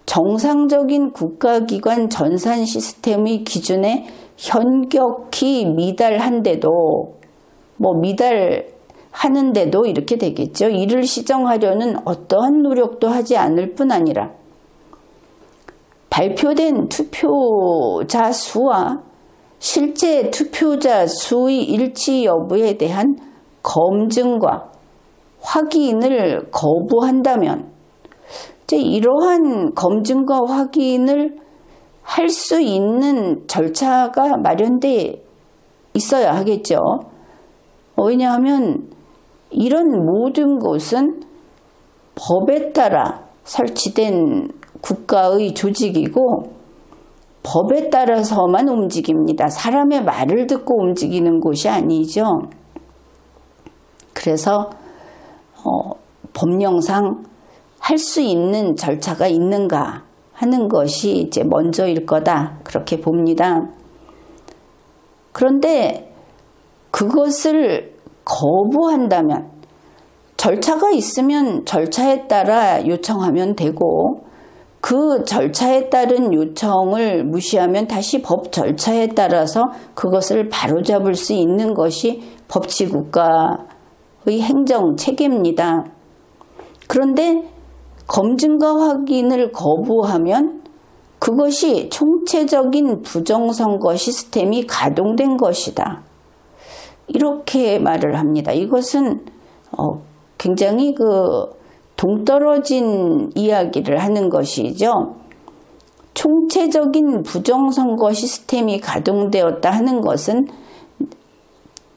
S1: 정상적인 국가기관 전산 시스템의 기준에 현격히 미달한데도, 미달하는데도 이렇게 되겠죠. 이를 시정하려는 어떠한 노력도 하지 않을 뿐 아니라 발표된 투표자 수와 실제 투표자 수의 일치 여부에 대한 검증과 확인을 거부한다면 이러한 검증과 확인을 할 수 있는 절차가 마련되어 있어야 하겠죠. 왜냐하면 이런 모든 것은 법에 따라 설치된 국가의 조직이고 법에 따라서만 움직입니다. 사람의 말을 듣고 움직이는 곳이 아니죠. 그래서 법령상 할 수 있는 절차가 있는가 하는 것이 이제 먼저일 거다, 그렇게 봅니다. 그런데 그것을 거부한다면 절차가 있으면 절차에 따라 요청하면 되고, 그 절차에 따른 요청을 무시하면 다시 법 절차에 따라서 그것을 바로잡을 수 있는 것이 법치국가의 행정 체계입니다. 그런데 검증과 확인을 거부하면 그것이 총체적인 부정선거 시스템이 가동된 것이다. 이렇게 말을 합니다. 이것은 굉장히 동떨어진 이야기를 하는 것이죠. 총체적인 부정선거 시스템이 가동되었다 하는 것은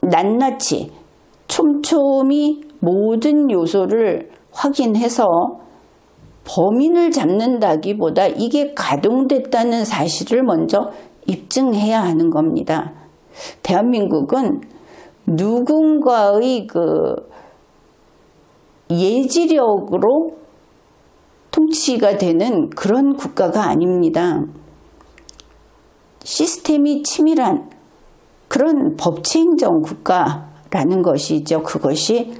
S1: 낱낱이 촘촘히 모든 요소를 확인해서 범인을 잡는다기보다 이게 가동됐다는 사실을 먼저 입증해야 하는 겁니다. 대한민국은 누군가의 예지력으로 통치가 되는 그런 국가가 아닙니다. 시스템이 치밀한 그런 법치행정 국가라는 것이죠. 그것이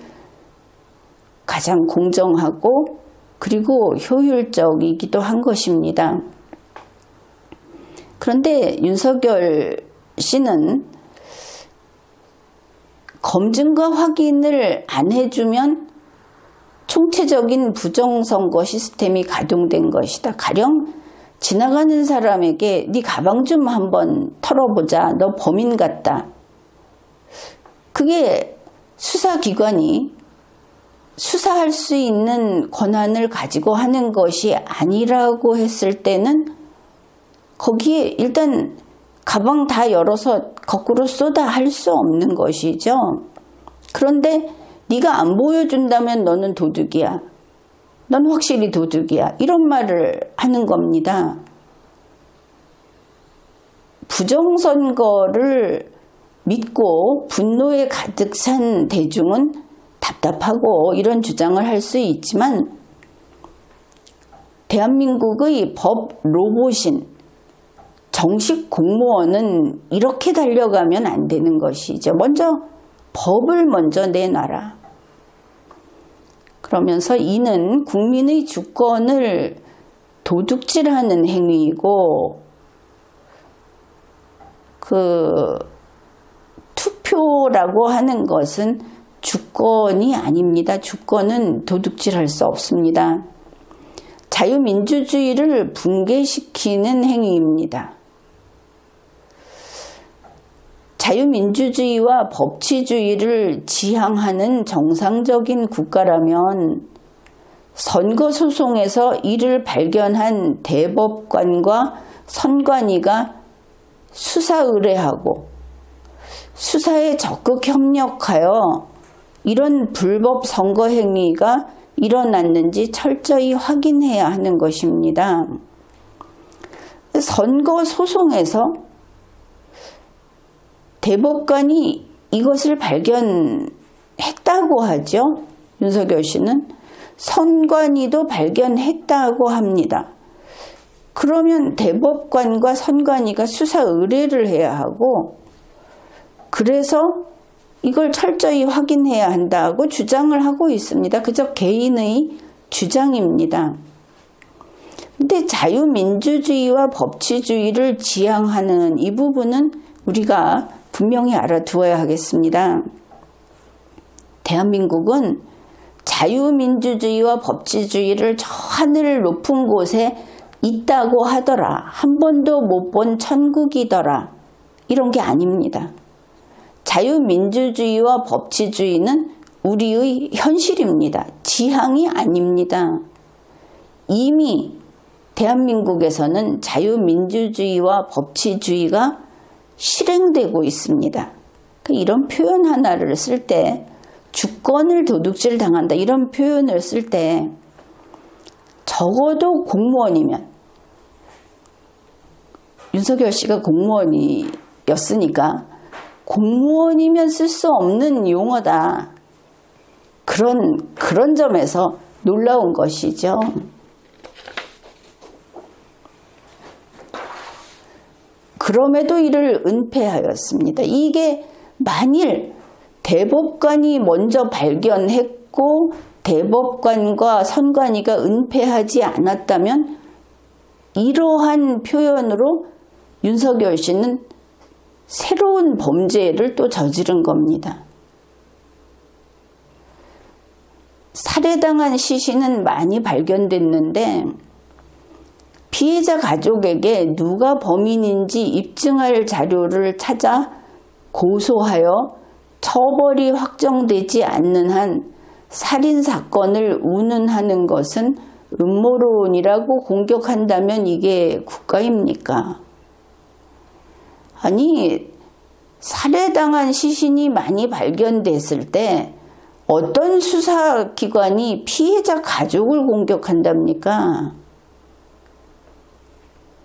S1: 가장 공정하고 그리고 효율적이기도 한 것입니다. 그런데 윤석열 씨는 검증과 확인을 안 해주면 총체적인 부정선거 시스템이 가동된 것이다. 가령 지나가는 사람에게 네 가방 좀 한번 털어보자. 너 범인 같다. 그게 수사기관이 수사할 수 있는 권한을 가지고 하는 것이 아니라고 했을 때는 거기에 일단 가방 다 열어서 거꾸로 쏟아 할 수 없는 것이죠. 그런데 네가 안 보여준다면 너는 도둑이야. 넌 확실히 도둑이야. 이런 말을 하는 겁니다. 부정선거를 믿고 분노에 가득 찬 대중은 답답하고 이런 주장을 할 수 있지만 대한민국의 법 로봇인 정식 공무원은 이렇게 달려가면 안 되는 것이죠. 먼저 법을 먼저 내놔라. 그러면서 이는 국민의 주권을 도둑질하는 행위이고 투표라고 하는 것은 주권이 아닙니다. 주권은 도둑질할 수 없습니다. 자유민주주의를 붕괴시키는 행위입니다. 자유민주주의와 법치주의를 지향하는 정상적인 국가라면 선거소송에서 이를 발견한 대법관과 선관위가 수사 의뢰하고 수사에 적극 협력하여 이런 불법 선거 행위가 일어났는지 철저히 확인해야 하는 것입니다. 선거소송에서 대법관이 이것을 발견했다고 하죠. 윤석열 씨는 선관위도 발견했다고 합니다. 그러면 대법관과 선관위가 수사 의뢰를 해야 하고 그래서 이걸 철저히 확인해야 한다고 주장을 하고 있습니다. 그저 개인의 주장입니다. 근데 자유민주주의와 법치주의를 지향하는 이 부분은 우리가 분명히 알아두어야 하겠습니다. 대한민국은 자유민주주의와 법치주의를 저 하늘 높은 곳에 있다고 하더라. 한 번도 못 본 천국이더라. 이런 게 아닙니다. 자유민주주의와 법치주의는 우리의 현실입니다. 지향이 아닙니다. 이미 대한민국에서는 자유민주주의와 법치주의가 실행되고 있습니다. 이런 표현 하나를 쓸 때 주권을 도둑질 당한다 이런 표현을 쓸 때 적어도 공무원이면 윤석열 씨가 공무원이었으니까 공무원이면 쓸 수 없는 용어다. 그런 점에서 놀라운 것이죠. 그럼에도 이를 은폐하였습니다. 이게 만일 대법관이 먼저 발견했고 대법관과 선관위가 은폐하지 않았다면 이러한 표현으로 윤석열 씨는 새로운 범죄를 또 저지른 겁니다. 살해당한 시신은 많이 발견됐는데 피해자 가족에게 누가 범인인지 입증할 자료를 찾아 고소하여 처벌이 확정되지 않는 한 살인사건을 운운하는 것은 음모론이라고 공격한다면 이게 국가입니까? 아니, 살해당한 시신이 많이 발견됐을 때 어떤 수사기관이 피해자 가족을 공격한답니까?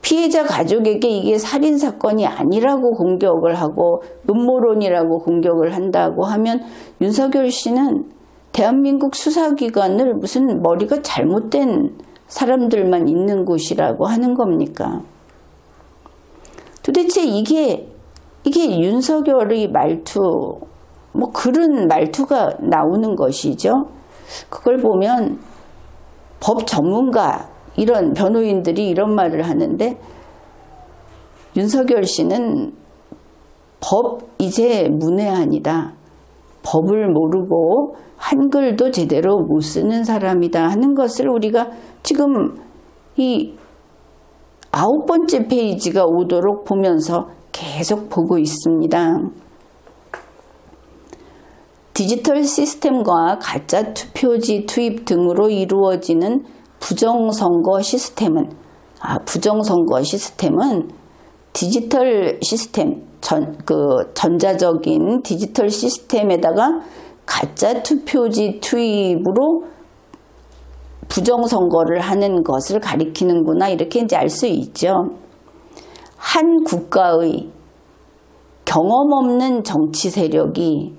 S1: 피해자 가족에게 이게 살인사건이 아니라고 공격을 하고 음모론이라고 공격을 한다고 하면 윤석열 씨는 대한민국 수사기관을 무슨 머리가 잘못된 사람들만 있는 곳이라고 하는 겁니까? 도대체 이게 윤석열의 말투, 뭐 그런 말투가 나오는 것이죠. 그걸 보면 법 전문가, 이런 변호인들이 이런 말을 하는데 윤석열 씨는 법 이제 문외한이다. 법을 모르고 한글도 제대로 못 쓰는 사람이다 하는 것을 우리가 지금 이 9번째 페이지가 오도록 보면서 계속 보고 있습니다. 디지털 시스템과 가짜 투표지 투입 등으로 이루어지는 부정선거 시스템은 디지털 시스템, 전자적인 디지털 시스템에다가 가짜 투표지 투입으로 부정선거를 하는 것을 가리키는구나 이렇게 이제 알 수 있죠. 한 국가의 경험 없는 정치 세력이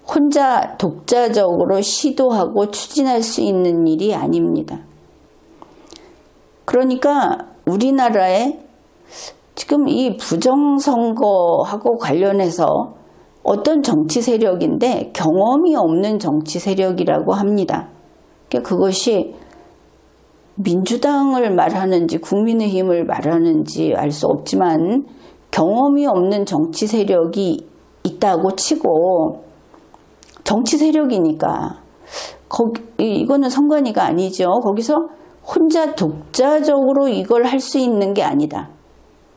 S1: 혼자 독자적으로 시도하고 추진할 수 있는 일이 아닙니다. 그러니까 우리나라에 지금 이 부정선거하고 관련해서 어떤 정치 세력인데 경험이 없는 정치 세력이라고 합니다. 그것이 민주당을 말하는지 국민의힘을 말하는지 알 수 없지만 경험이 없는 정치 세력이 있다고 치고 정치 세력이니까 이거는 선관위가 아니죠. 거기서 혼자 독자적으로 이걸 할 수 있는 게 아니다.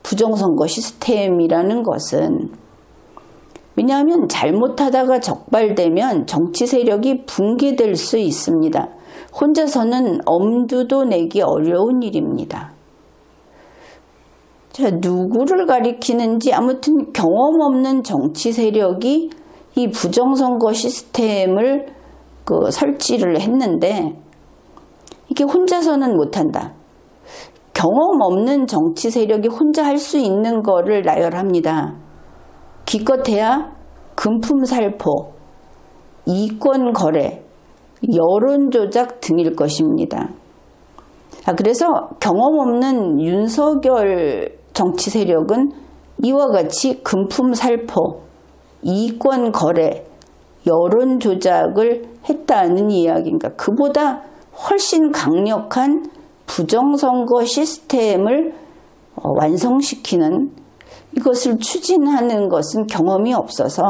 S1: 부정선거 시스템이라는 것은 왜냐하면 잘못하다가 적발되면 정치 세력이 붕괴될 수 있습니다. 혼자서는 엄두도 내기 어려운 일입니다. 자, 누구를 가리키는지 아무튼 경험 없는 정치 세력이 이 부정선거 시스템을 설치를 했는데 이게 혼자서는 못한다. 경험 없는 정치 세력이 혼자 할 수 있는 거를 나열합니다. 기껏해야 금품살포, 이권거래, 여론조작 등일 것입니다. 그래서 경험 없는 윤석열 정치 세력은 이와 같이 금품살포, 이권거래, 여론조작을 했다는 이야기인가. 그보다 훨씬 강력한 부정선거 시스템을 완성시키는 이것을 추진하는 것은 경험이 없어서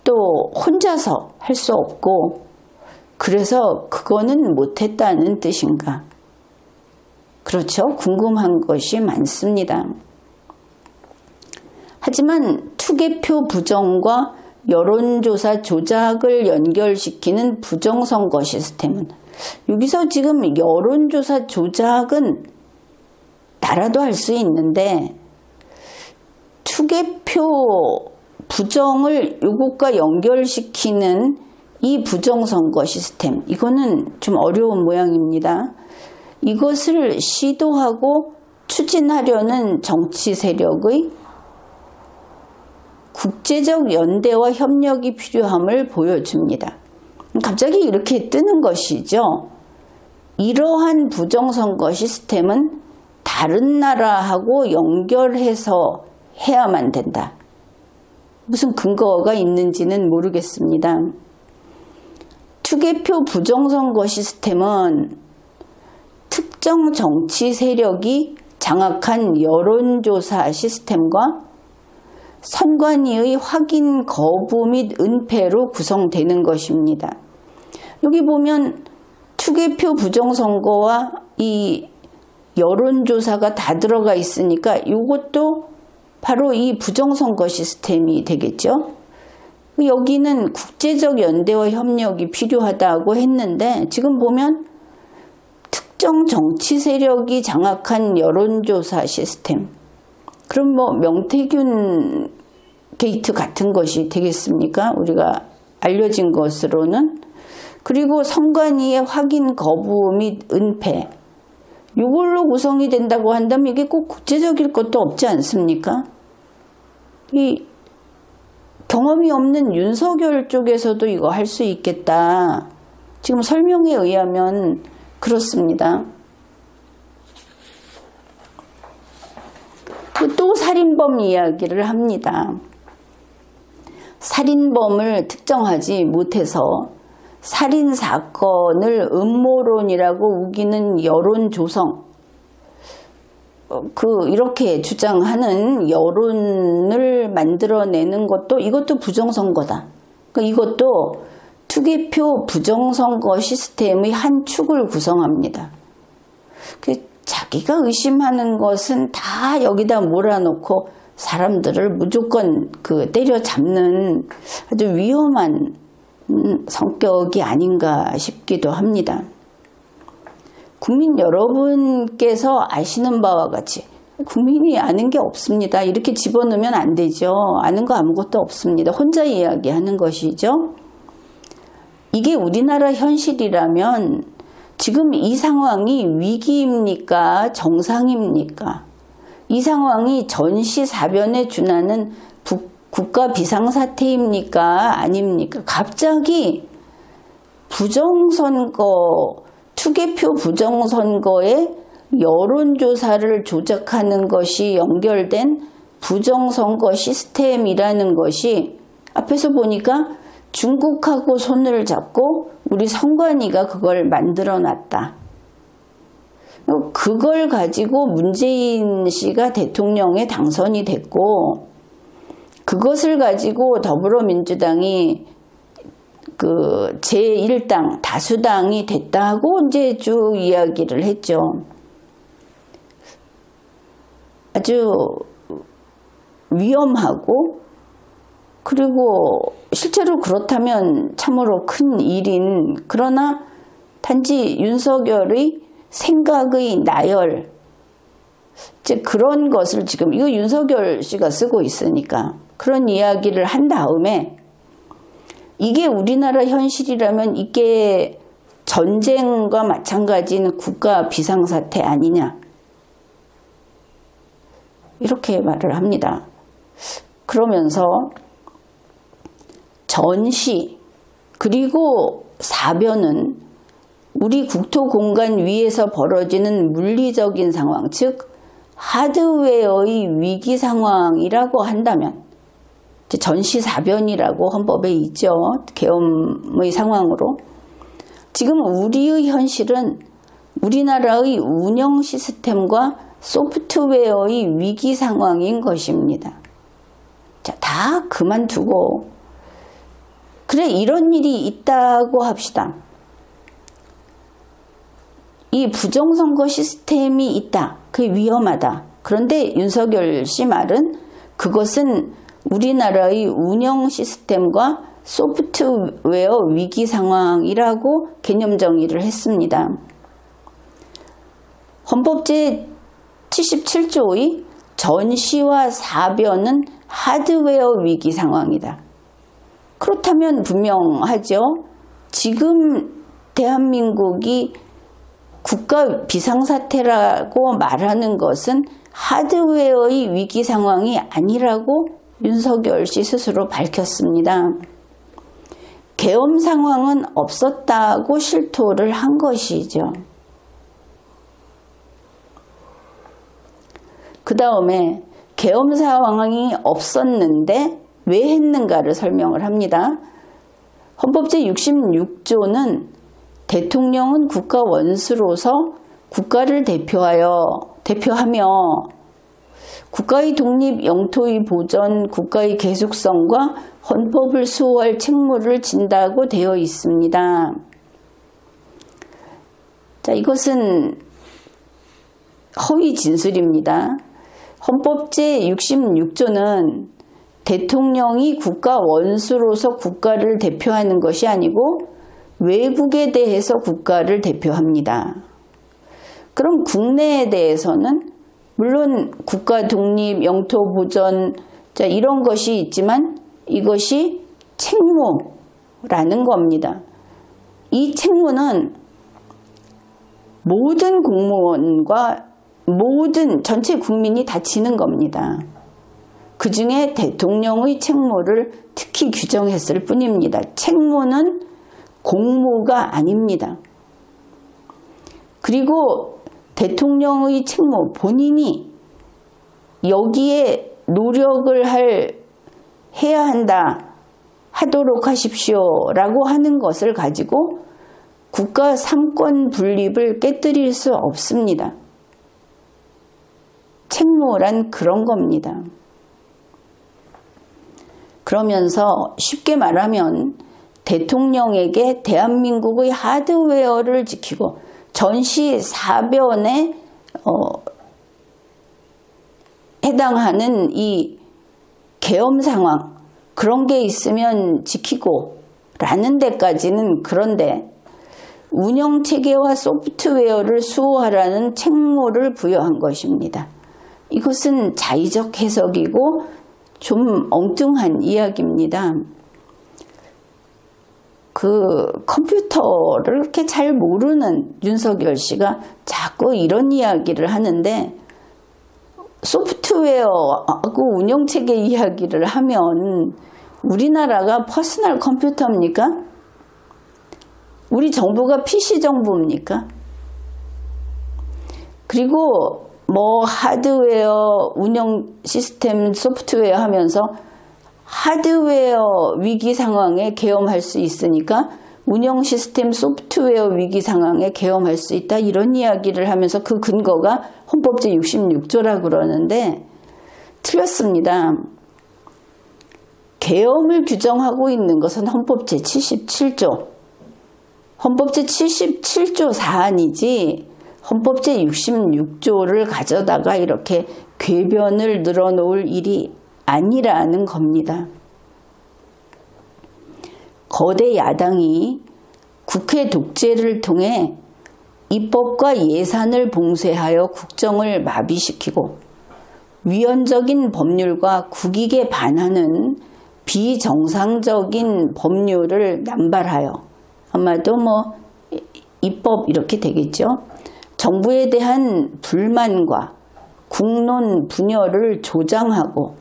S1: 또 혼자서 할 수 없고 그래서 그거는 못했다는 뜻인가. 그렇죠. 궁금한 것이 많습니다. 하지만 투개표 부정과 여론조사 조작을 연결시키는 부정선거 시스템은 여기서 지금 여론조사 조작은 나라도 할 수 있는데 투개표 부정을 이것과 연결시키는 이 부정선거 시스템 이거는 좀 어려운 모양입니다. 이것을 시도하고 추진하려는 정치 세력의 국제적 연대와 협력이 필요함을 보여줍니다. 갑자기 이렇게 뜨는 것이죠. 이러한 부정선거 시스템은 다른 나라하고 연결해서 해야만 된다. 무슨 근거가 있는지는 모르겠습니다. 투개표 부정선거 시스템은 특정 정치 세력이 장악한 여론조사 시스템과 선관위의 확인 거부 및 은폐로 구성되는 것입니다. 여기 보면 투개표 부정선거와 이 여론조사가 다 들어가 있으니까 이것도 바로 이 부정선거 시스템이 되겠죠. 여기는 국제적 연대와 협력이 필요하다고 했는데 지금 보면 특정 정치 세력이 장악한 여론조사 시스템. 그럼 뭐 명태균 게이트 같은 것이 되겠습니까? 우리가 알려진 것으로는. 그리고 선관위의 확인 거부 및 은폐. 이걸로 구성이 된다고 한다면 이게 꼭 국제적일 것도 없지 않습니까? 이 경험이 없는 윤석열 쪽에서도 이거 할 수 있겠다. 지금 설명에 의하면 그렇습니다. 또 살인범 이야기를 합니다. 살인범을 특정하지 못해서 살인사건을 음모론이라고 우기는 여론 조성, 이렇게 주장하는 여론을 만들어내는 것도 이것도 부정선거다. 그러니까 이것도 투개표 부정선거 시스템의 한 축을 구성합니다. 자기가 의심하는 것은 다 여기다 몰아놓고 사람들을 무조건 때려잡는 아주 위험한 성격이 아닌가 싶기도 합니다. 국민 여러분께서 아시는 바와 같이 국민이 아는 게 없습니다. 이렇게 집어넣으면 안 되죠. 아는 거 아무것도 없습니다. 혼자 이야기하는 것이죠. 이게 우리나라 현실이라면 지금 이 상황이 위기입니까? 정상입니까? 이 상황이 전시사변에 준하는 국가 비상사태입니까? 아닙니까? 갑자기 부정선거, 투개표 부정선거에 여론조사를 조작하는 것이 연결된 부정선거 시스템이라는 것이 앞에서 보니까 중국하고 손을 잡고 우리 선관위가 그걸 만들어 놨다. 그걸 가지고 문재인 씨가 대통령에 당선이 됐고, 그것을 가지고 더불어민주당이 그 제1당 다수당이 됐다고 이제 쭉 이야기를 했죠. 아주 위험하고, 그리고 실제로 그렇다면 참으로 큰 일인, 그러나 단지 윤석열의 생각의 나열, 이제 그런 것을 지금 이거 윤석열 씨가 쓰고 있으니까 그런 이야기를 한 다음에 이게 우리나라 현실이라면 이게 전쟁과 마찬가지인 국가 비상사태 아니냐, 이렇게 말을 합니다. 그러면서 전시 그리고 사변은 우리 국토 공간 위에서 벌어지는 물리적인 상황, 즉 하드웨어의 위기 상황이라고 한다면, 전시사변이라고 헌법에 있죠. 계엄의 상황으로. 지금 우리의 현실은 우리나라의 운영 시스템과 소프트웨어의 위기 상황인 것입니다. 자, 다 그만두고, 그래, 이런 일이 있다고 합시다. 이 부정선거 시스템이 있다. 그게 위험하다. 그런데 윤석열 씨 말은 그것은 우리나라의 운영 시스템과 소프트웨어 위기 상황이라고 개념 정의를 했습니다. 헌법 제77조의 전시와 사변은 하드웨어 위기 상황이다. 그렇다면 분명하죠. 지금 대한민국이 국가 비상사태라고 말하는 것은 하드웨어의 위기 상황이 아니라고 윤석열 씨 스스로 밝혔습니다. 계엄 상황은 없었다고 실토를 한 것이죠. 그 다음에 계엄 상황이 없었는데 왜 했는가를 설명을 합니다. 헌법 제66조는 대통령은 국가 원수로서 국가를 대표하며 국가의 독립, 영토의 보전, 국가의 계속성과 헌법을 수호할 책무를 진다고 되어 있습니다. 자, 이것은 허위 진술입니다. 헌법 제66조는 대통령이 국가 원수로서 국가를 대표하는 것이 아니고 외국에 대해서 국가를 대표합니다. 그럼 국내에 대해서는 물론 국가 독립, 영토 보전, 자, 이런 것이 있지만 이것이 책무라는 겁니다. 이 책무는 모든 공무원과 모든 전체 국민이 다 지는 겁니다. 그 중에 대통령의 책무를 특히 규정했을 뿐입니다. 책무는 공무가 아닙니다. 그리고 대통령의 책무, 본인이 여기에 노력을 해야 한다, 하도록 하십시오라고 하는 것을 가지고 국가 삼권 분립을 깨뜨릴 수 없습니다. 책무란 그런 겁니다. 그러면서 쉽게 말하면 대통령에게 대한민국의 하드웨어를 지키고 전시 사변에 해당하는 이 계엄 상황, 그런 게 있으면 지키고 라는 데까지는 그런데 운영체계와 소프트웨어를 수호하라는 책무를 부여한 것입니다. 이것은 자의적 해석이고 좀 엉뚱한 이야기입니다. 그 컴퓨터를 그렇게 잘 모르는 윤석열 씨가 자꾸 이런 이야기를 하는데 소프트웨어하고 운영체계 이야기를 하면 우리나라가 퍼스널 컴퓨터입니까? 우리 정부가 PC 정부입니까? 그리고 뭐 하드웨어, 운영 시스템, 소프트웨어 하면서 하드웨어 위기 상황에 계엄할 수 있으니까 운영 시스템 소프트웨어 위기 상황에 계엄할 수 있다, 이런 이야기를 하면서 그 근거가 헌법 제66조라 그러는데 틀렸습니다. 계엄을 규정하고 있는 것은 헌법 제77조, 헌법 제77조 사안이지 헌법 제66조를 가져다가 이렇게 궤변을 늘어놓을 일이 아니라는 겁니다. 거대 야당이 국회 독재를 통해 입법과 예산을 봉쇄하여 국정을 마비시키고 위헌적인 법률과 국익에 반하는 비정상적인 법률을 남발하여, 아마도 뭐 입법 이렇게 되겠죠. 정부에 대한 불만과 국론 분열을 조장하고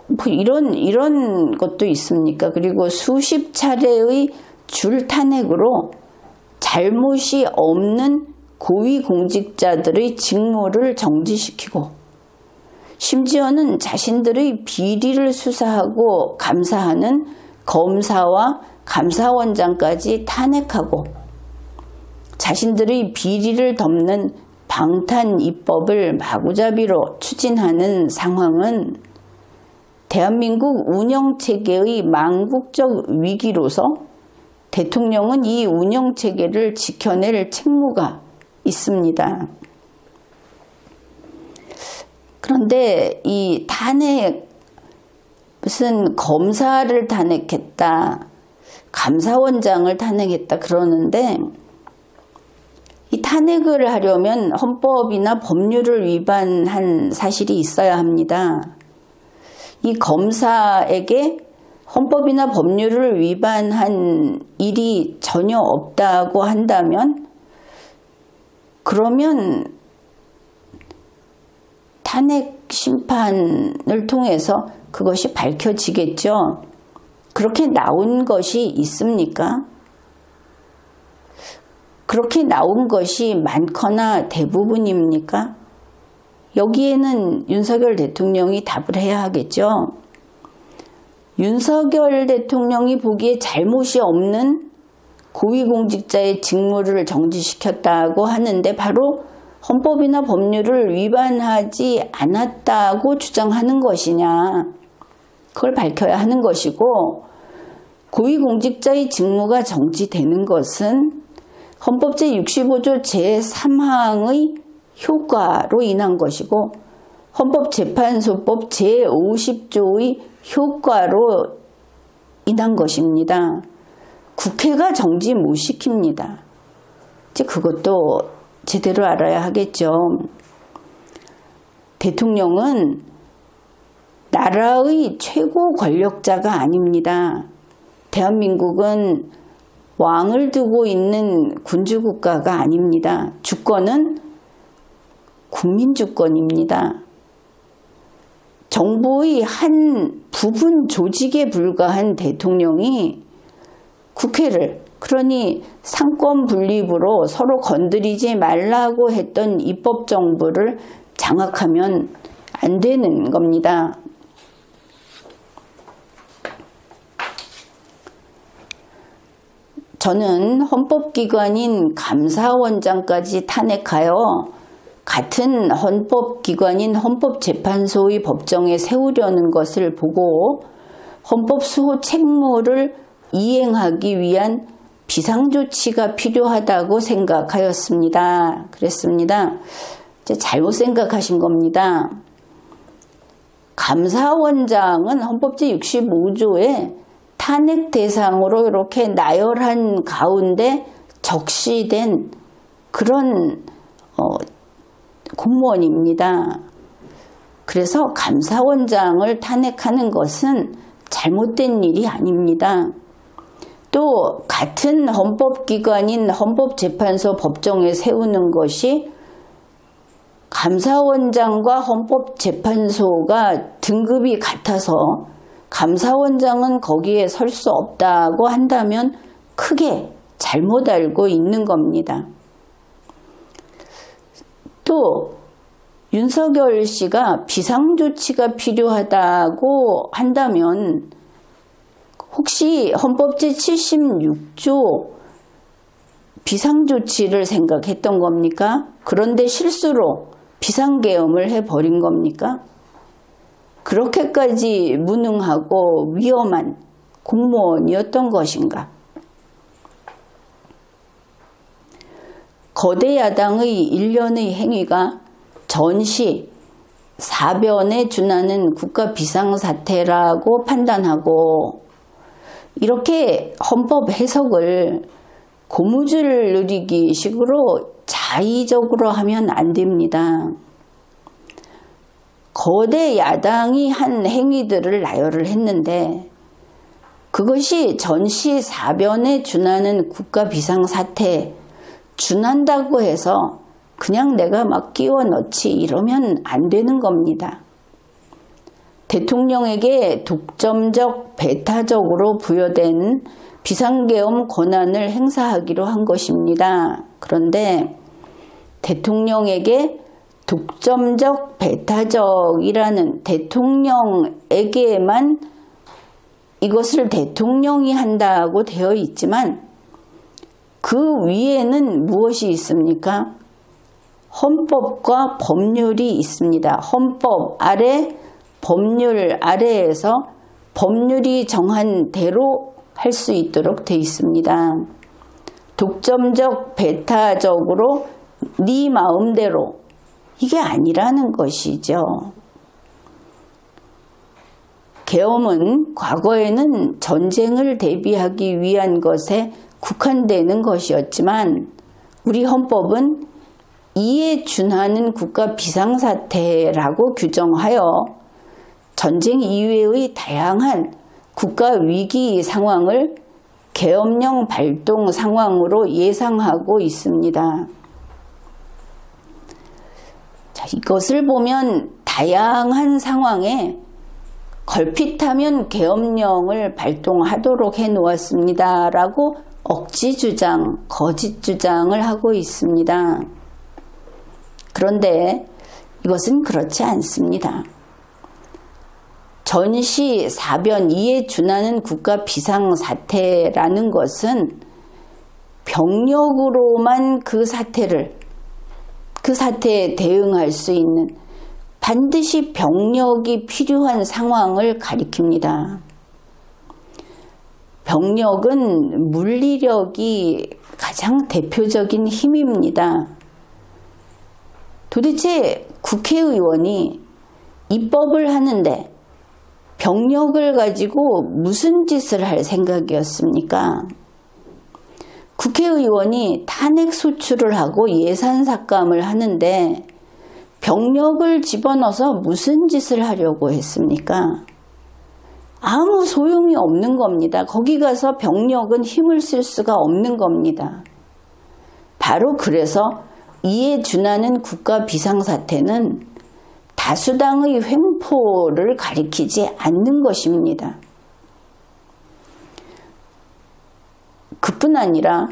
S1: 뭐 이런 것도 있습니까? 그리고 수십 차례의 줄 탄핵으로 잘못이 없는 고위공직자들의 직무를 정지시키고 심지어는 자신들의 비리를 수사하고 감사하는 검사와 감사원장까지 탄핵하고 자신들의 비리를 덮는 방탄 입법을 마구잡이로 추진하는 상황은 대한민국 운영체계의 망국적 위기로서 대통령은 이 운영체계를 지켜낼 책무가 있습니다. 그런데 이 탄핵, 무슨 검사를 탄핵했다, 감사원장을 탄핵했다 그러는데, 이 탄핵을 하려면 헌법이나 법률을 위반한 사실이 있어야 합니다. 이 검사에게 헌법이나 법률을 위반한 일이 전혀 없다고 한다면, 그러면 탄핵 심판을 통해서 그것이 밝혀지겠죠. 그렇게 나온 것이 있습니까? 그렇게 나온 것이 많거나 대부분입니까? 여기에는 윤석열 대통령이 답을 해야 하겠죠. 윤석열 대통령이 보기에 잘못이 없는 고위공직자의 직무를 정지시켰다고 하는데 바로 헌법이나 법률을 위반하지 않았다고 주장하는 것이냐, 그걸 밝혀야 하는 것이고, 고위공직자의 직무가 정지되는 것은 헌법 제65조 제3항의 효과로 인한 것이고 헌법재판소법 제50조의 효과로 인한 것입니다. 국회가 정지 못 시킵니다. 이제 그것도 제대로 알아야 하겠죠. 대통령은 나라의 최고 권력자가 아닙니다. 대한민국은 왕을 두고 있는 군주국가가 아닙니다. 주권은 국민주권입니다. 정부의 한 부분 조직에 불과한 대통령이 국회를, 그러니 상권 분립으로 서로 건드리지 말라고 했던 입법정부를 장악하면 안 되는 겁니다. 저는 헌법기관인 감사원장까지 탄핵하여 같은 헌법기관인 헌법재판소의 법정에 세우려는 것을 보고 헌법 수호 책무를 이행하기 위한 비상조치가 필요하다고 생각하였습니다. 그랬습니다. 잘못 생각하신 겁니다. 감사원장은 헌법 제65조에 탄핵 대상으로 이렇게 나열한 가운데 적시된 그런 공무원입니다. 그래서 감사원장을 탄핵하는 것은 잘못된 일이 아닙니다. 또 같은 헌법기관인 헌법재판소 법정에 세우는 것이 감사원장과 헌법재판소가 등급이 같아서 감사원장은 거기에 설 수 없다고 한다면 크게 잘못 알고 있는 겁니다. 또 윤석열 씨가 비상조치가 필요하다고 한다면 혹시 헌법 제76조 비상조치를 생각했던 겁니까? 그런데 실수로 비상계엄을 해버린 겁니까? 그렇게까지 무능하고 위험한 공무원이었던 것인가? 거대 야당의 일련의 행위가 전시, 사변에 준하는 국가 비상사태라고 판단하고 이렇게 헌법 해석을 고무줄 누리기 식으로 자의적으로 하면 안 됩니다. 거대 야당이 한 행위들을 나열을 했는데 그것이 전시 사변에 준하는 국가 비상사태 준한다고 해서 그냥 내가 막 끼워 넣지 이러면 안 되는 겁니다. 대통령에게 독점적 배타적으로 부여된 비상계엄 권한을 행사하기로 한 것입니다. 그런데 대통령에게 독점적 배타적이라는 대통령에게만 이것을 대통령이 한다고 되어 있지만 그 위에는 무엇이 있습니까? 헌법과 법률이 있습니다. 헌법 아래, 법률 아래에서 법률이 정한 대로 할 수 있도록 되어 있습니다. 독점적 배타적으로 네 마음대로 이게 아니라는 것이죠. 계엄은 과거에는 전쟁을 대비하기 위한 것에 국한되는 것이었지만 우리 헌법은 이에 준하는 국가 비상사태라고 규정하여 전쟁 이외의 다양한 국가 위기 상황을 계엄령 발동 상황으로 예상하고 있습니다. 자, 이것을 보면 다양한 상황에 걸핏하면 계엄령을 발동하도록 해놓았습니다. 라고 억지 주장, 거짓 주장을 하고 있습니다. 그런데 이것은 그렇지 않습니다. 전시 사변 이에 준하는 국가 비상사태라는 것은 병력으로만 그 사태에 대응할 수 있는 반드시 병력이 필요한 상황을 가리킵니다. 병력은 물리력이 가장 대표적인 힘입니다. 도대체 국회의원이 입법을 하는데 병력을 가지고 무슨 짓을 할 생각이었습니까? 국회의원이 탄핵 소추를 하고 예산 삭감을 하는데 병력을 집어넣어서 무슨 짓을 하려고 했습니까? 아무 소용이 없는 겁니다. 거기 가서 병력은 힘을 쓸 수가 없는 겁니다. 바로 그래서 이에 준하는 국가 비상사태는 다수당의 횡포를 가리키지 않는 것입니다. 그뿐 아니라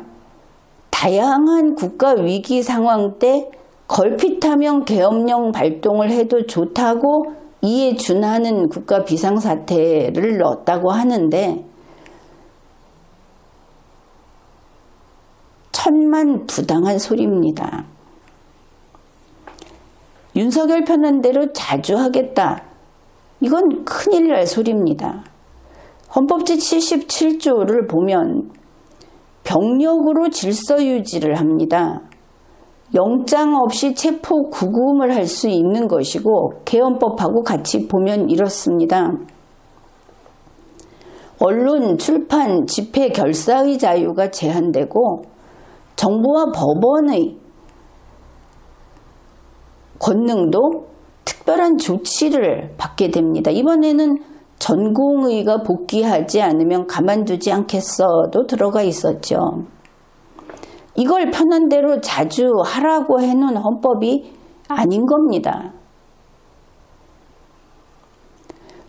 S1: 다양한 국가 위기 상황 때 걸핏하면 계엄령 발동을 해도 좋다고 이에 준하는 국가 비상사태를 넣었다고 하는데 천만부당한 소리입니다. 윤석열 편한 대로 자주 하겠다. 이건 큰일 날 소리입니다. 헌법 제77조를 보면 병력으로 질서 유지를 합니다. 영장 없이 체포 구금을 할 수 있는 것이고 개헌법하고 같이 보면 이렇습니다. 언론, 출판, 집회, 결사의 자유가 제한되고 정부와 법원의 권능도 특별한 조치를 받게 됩니다. 이번에는 전공의가 복귀하지 않으면 가만두지 않겠어도 들어가 있었죠. 이걸 편한 대로 자주 하라고 해놓은 헌법이 아닌 겁니다.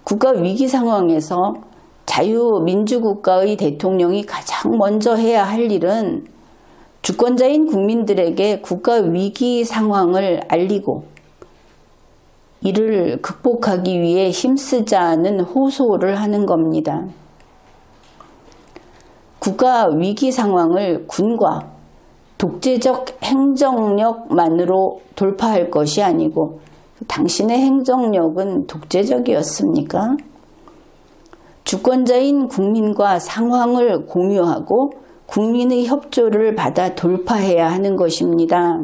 S1: 국가 위기 상황에서 자유민주국가의 대통령이 가장 먼저 해야 할 일은 주권자인 국민들에게 국가 위기 상황을 알리고 이를 극복하기 위해 힘쓰자는 호소를 하는 겁니다. 국가 위기 상황을 군과 독재적 행정력만으로 돌파할 것이 아니고 당신의 행정력은 독재적이었습니까? 주권자인 국민과 상황을 공유하고 국민의 협조를 받아 돌파해야 하는 것입니다.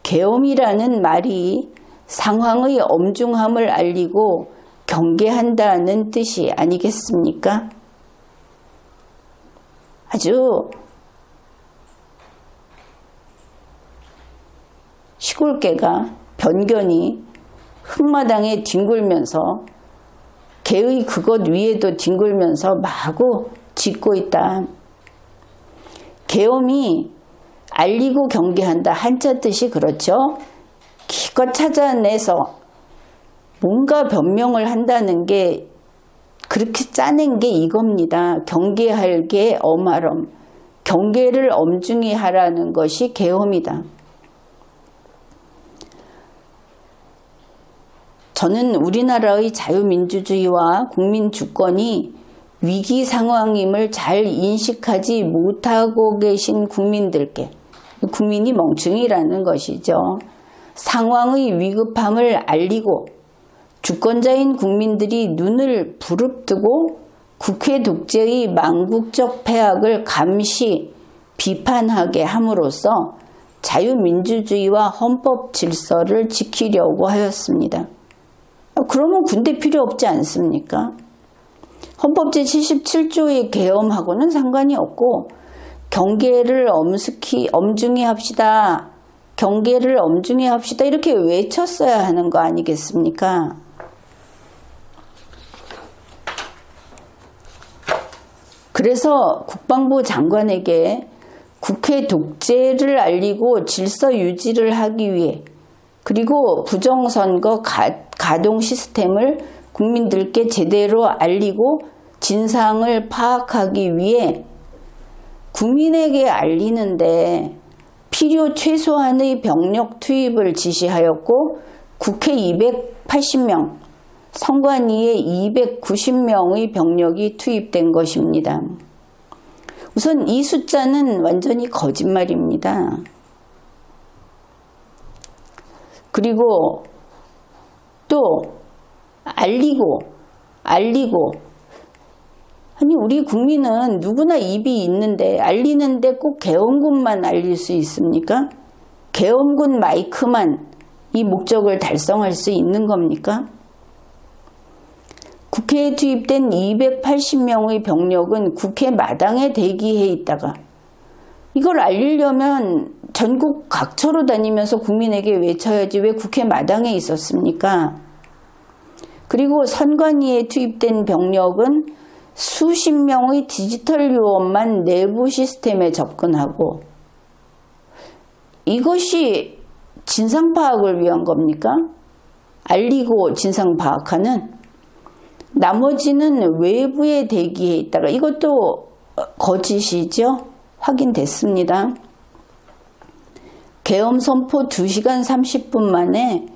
S1: 계엄이라는 말이 상황의 엄중함을 알리고 경계한다는 뜻이 아니겠습니까? 아주 시골개가 변견이 흙마당에 뒹굴면서 개의 그것 위에도 뒹굴면서 마구 짖고 있다. 계엄이 알리고 경계한다. 한자 뜻이 그렇죠. 기껏 찾아내서 뭔가 변명을 한다는 게 그렇게 짜낸 게 이겁니다. 경계할 게 엄하럼. 경계를 엄중히 하라는 것이 계엄이다. 저는 우리나라의 자유민주주의와 국민주권이 위기 상황임을 잘 인식하지 못하고 계신 국민들께, 국민이 멍충이라는 것이죠. 상황의 위급함을 알리고 주권자인 국민들이 눈을 부릅뜨고 국회 독재의 망국적 폐악을 감시, 비판하게 함으로써 자유민주주의와 헌법 질서를 지키려고 하였습니다. 그러면 군대 필요 없지 않습니까? 헌법 제77조의 계엄하고는 상관이 없고 경계를 엄중히 합시다. 경계를 엄중히 합시다. 이렇게 외쳤어야 하는 거 아니겠습니까? 그래서 국방부 장관에게 국회 독재를 알리고 질서 유지를 하기 위해 그리고 부정선거 가동 시스템을 국민들께 제대로 알리고 진상을 파악하기 위해 국민에게 알리는데 필요 최소한의 병력 투입을 지시하였고 국회 280명, 선관위에 290명의 병력이 투입된 것입니다. 우선 이 숫자는 완전히 거짓말입니다. 그리고 또 알리고 아니 우리 국민은 누구나 입이 있는데 알리는데 꼭 계엄군만 알릴 수 있습니까? 계엄군 마이크만 이 목적을 달성할 수 있는 겁니까? 국회에 투입된 280명의 병력은 국회 마당에 대기해 있다가 이걸 알리려면 전국 각처로 다니면서 국민에게 외쳐야지 왜 국회 마당에 있었습니까? 그리고 선관위에 투입된 병력은 수십 명의 디지털 요원만 내부 시스템에 접근하고 이것이 진상 파악을 위한 겁니까? 알리고 진상 파악하는 나머지는 외부에 대기해 있다가 이것도 거짓이죠? 확인됐습니다. 계엄 선포 2시간 30분 만에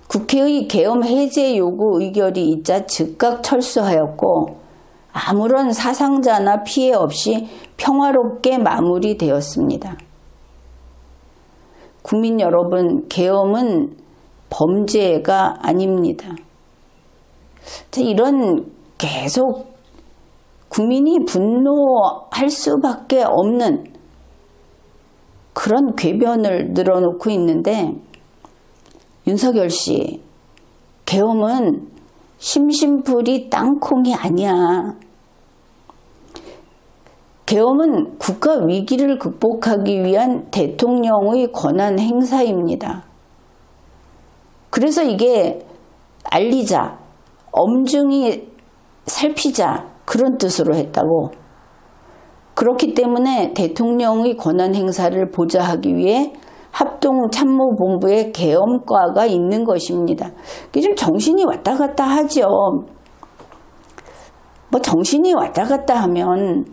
S1: 국회의 계엄 해제 요구 의결이 있자 즉각 철수하였고 아무런 사상자나 피해 없이 평화롭게 마무리되었습니다. 국민 여러분, 계엄은 범죄가 아닙니다. 이런 계속 국민이 분노할 수밖에 없는 그런 궤변을 늘어놓고 있는데 윤석열 씨, 계엄은 심심풀이 땅콩이 아니야. 계엄은 국가 위기를 극복하기 위한 대통령의 권한 행사입니다. 그래서 이게 알리자, 엄중히 살피자 그런 뜻으로 했다고. 그렇기 때문에 대통령의 권한 행사를 보좌하기 위해 합동참모본부에 계엄과가 있는 것입니다. 이게 좀 정신이 왔다 갔다 하죠. 뭐 정신이 왔다 갔다 하면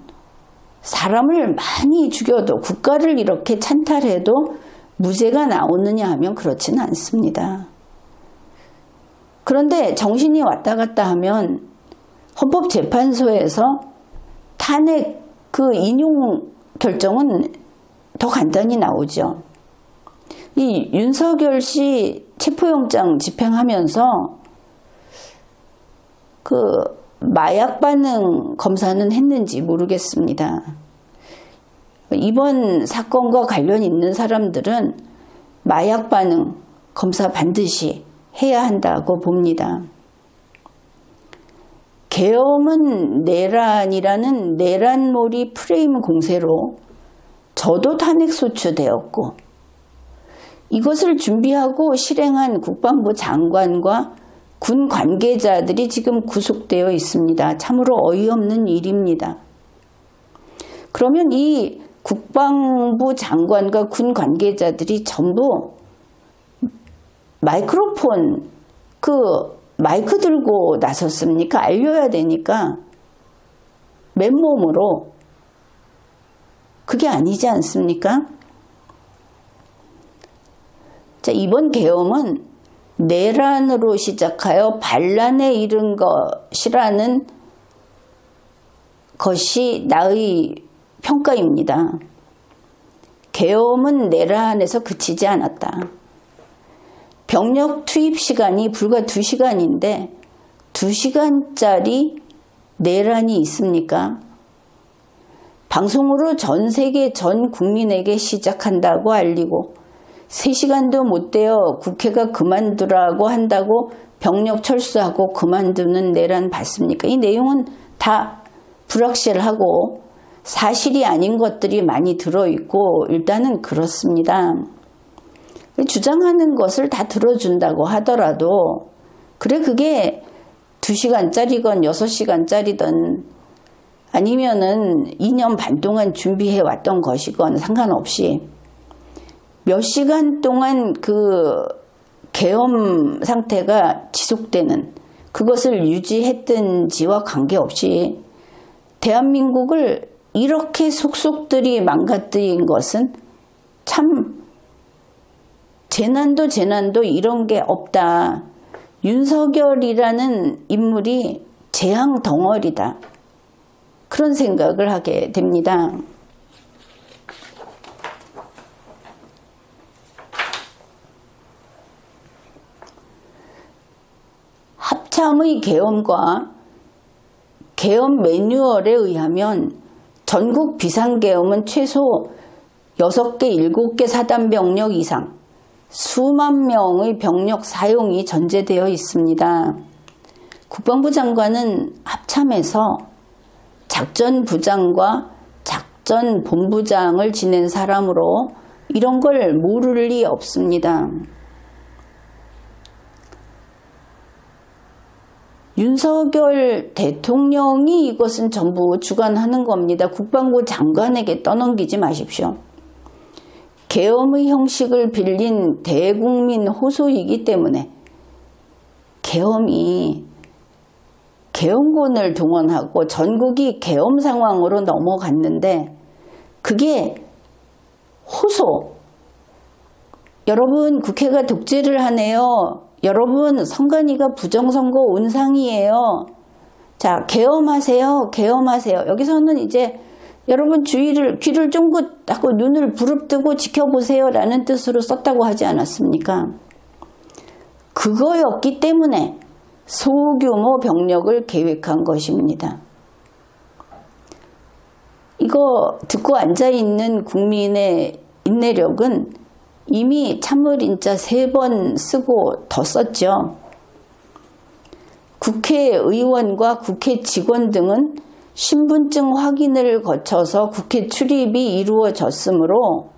S1: 사람을 많이 죽여도 국가를 이렇게 찬탈해도 무죄가 나오느냐 하면 그렇지는 않습니다. 그런데 정신이 왔다 갔다 하면 헌법재판소에서 탄핵 그 인용 결정은 더 간단히 나오죠. 이 윤석열 씨 체포영장 집행하면서 그 마약 반응 검사는 했는지 모르겠습니다. 이번 사건과 관련 있는 사람들은 마약 반응 검사 반드시 해야 한다고 봅니다. 계엄은 내란이라는 내란몰이 프레임 공세로 저도 탄핵소추되었고 이것을 준비하고 실행한 국방부 장관과 군 관계자들이 지금 구속되어 있습니다. 참으로 어이없는 일입니다. 그러면 이 국방부 장관과 군 관계자들이 전부 마이크로폰 마이크 들고 나섰습니까? 알려야 되니까 맨몸으로 그게 아니지 않습니까? 자, 이번 계엄은 내란으로 시작하여 반란에 이른 것이라는 것이 나의 평가입니다. 계엄은 내란에서 그치지 않았다. 병력 투입 시간이 불과 2시간인데 2시간짜리 내란이 있습니까? 방송으로 전 세계 전 국민에게 시작한다고 알리고 3시간도 못 되어 국회가 그만두라고 한다고 병력 철수하고 그만두는 내란 봤습니까? 이 내용은 다 불확실하고 사실이 아닌 것들이 많이 들어있고 일단은 그렇습니다. 주장하는 것을 다 들어준다고 하더라도 그래 그게 2시간짜리건 6시간짜리든 아니면은 2년 반 동안 준비해 왔던 것이건 상관없이 몇 시간 동안 그 계엄 상태가 지속되는 그것을 유지했든지와 관계없이 대한민국을 이렇게 속속들이 망가뜨린 것은 참 재난도 이런 게 없다. 윤석열이라는 인물이 재앙 덩어리다. 그런 생각을 하게 됩니다. 합참의 계엄과 계엄 매뉴얼에 의하면 전국 비상계엄은 최소 6개, 7개 사단 병력 이상 수만 명의 병력 사용이 전제되어 있습니다. 국방부 장관은 합참에서 작전부장과 작전본부장을 지낸 사람으로 이런 걸 모를 리 없습니다. 윤석열 대통령이 이것은 전부 주관하는 겁니다. 국방부 장관에게 떠넘기지 마십시오. 계엄의 형식을 빌린 대국민 호소이기 때문에 계엄이 계엄군을 동원하고 전국이 계엄 상황으로 넘어갔는데 그게 호소. 여러분 국회가 독재를 하네요. 여러분 선관위가 부정선거 온상이에요. 자, 계엄하세요. 계엄하세요. 여기서는 이제 여러분 귀를 쫑긋하고 눈을 부릅뜨고 지켜보세요 라는 뜻으로 썼다고 하지 않았습니까? 그거였기 때문에 소규모 병력을 계획한 것입니다. 이거 듣고 앉아있는 국민의 인내력은 이미 참을인자 3번 쓰고 더 썼죠. 국회의원과 국회 직원 등은 신분증 확인을 거쳐서 국회 출입이 이루어졌으므로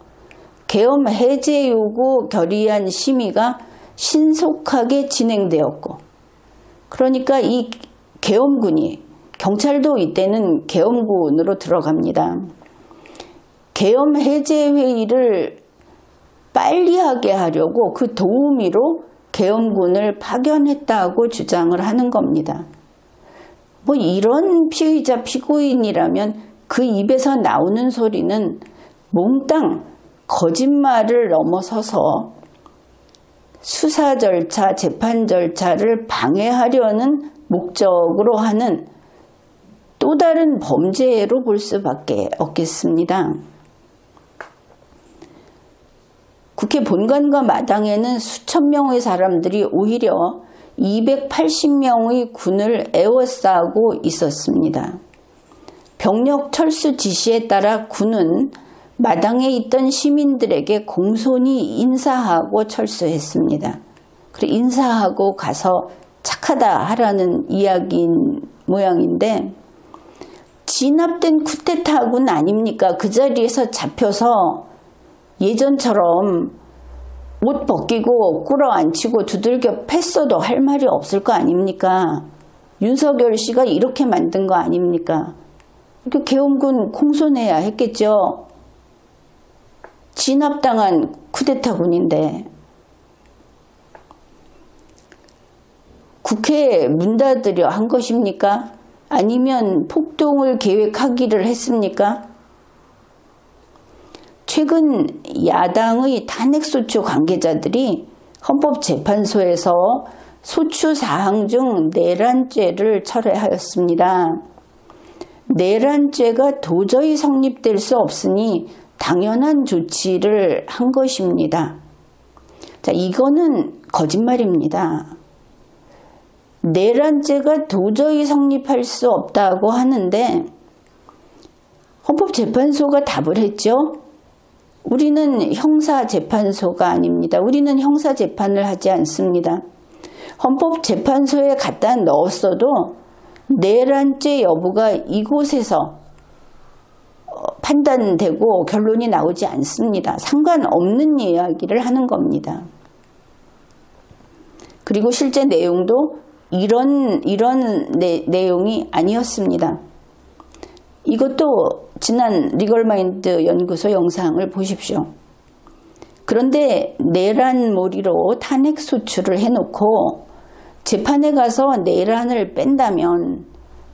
S1: 계엄 해제 요구 결의안 심의가 신속하게 진행되었고 그러니까 이 계엄군이 경찰도 이때는 계엄군으로 들어갑니다. 계엄 해제 회의를 빨리 하게 하려고 그 도우미로 계엄군을 파견했다고 주장을 하는 겁니다. 뭐 이런 피의자 피고인이라면 그 입에서 나오는 소리는 몽땅 거짓말을 넘어서서 수사 절차, 재판 절차를 방해하려는 목적으로 하는 또 다른 범죄로 볼 수밖에 없겠습니다. 국회 본관과 마당에는 수천 명의 사람들이 오히려 280명의 군을 에워싸고 있었습니다. 병력 철수 지시에 따라 군은 마당에 있던 시민들에게 공손히 인사하고 철수했습니다. 그리고 인사하고 가서 착하다 하라는 이야기인 모양인데, 진압된 쿠데타군 아닙니까? 그 자리에서 잡혀서 예전처럼 옷 벗기고 꿇어앉히고 두들겨 팼어도 할 말이 없을 거 아닙니까? 윤석열 씨가 이렇게 만든 거 아닙니까? 계엄군 공손해야 했겠죠. 진압당한 쿠데타군인데 국회에 문 닫으려 한 것입니까? 아니면 폭동을 계획하기를 했습니까? 최근 야당의 탄핵소추 관계자들이 헌법재판소에서 소추 사항 중 내란죄를 철회하였습니다. 내란죄가 도저히 성립될 수 없으니 당연한 조치를 한 것입니다. 자, 이거는 거짓말입니다. 내란죄가 도저히 성립할 수 없다고 하는데 헌법재판소가 답을 했죠. 우리는 형사재판소가 아닙니다. 우리는 형사재판을 하지 않습니다. 헌법재판소에 갖다 넣었어도 내란죄 여부가 이곳에서 판단되고 결론이 나오지 않습니다. 상관없는 이야기를 하는 겁니다. 그리고 실제 내용도 이런 내용이 아니었습니다. 이것도 지난 리걸마인드 연구소 영상을 보십시오. 그런데 내란몰이로 탄핵 소추를 해놓고 재판에 가서 내란을 뺀다면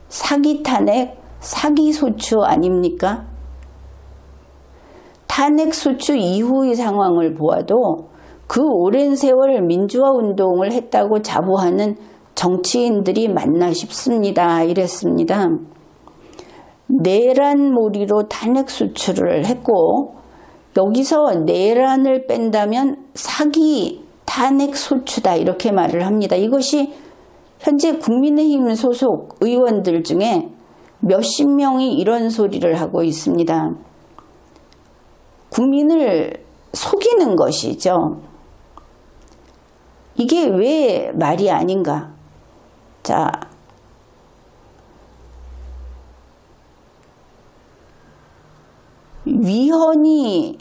S1: 사기 탄핵, 사기 소추 아닙니까? 탄핵 소추 이후의 상황을 보아도 그 오랜 세월 민주화 운동을 했다고 자부하는 정치인들이 맞나 싶습니다. 이랬습니다. 내란몰이로 탄핵 소추를 했고 여기서 내란을 뺀다면 사기 탄핵 소추다 이렇게 말을 합니다. 이것이 현재 국민의힘 소속 의원들 중에 몇십 명이 이런 소리를 하고 있습니다. 국민을 속이는 것이죠. 이게 왜 말이 아닌가? 자, 위헌이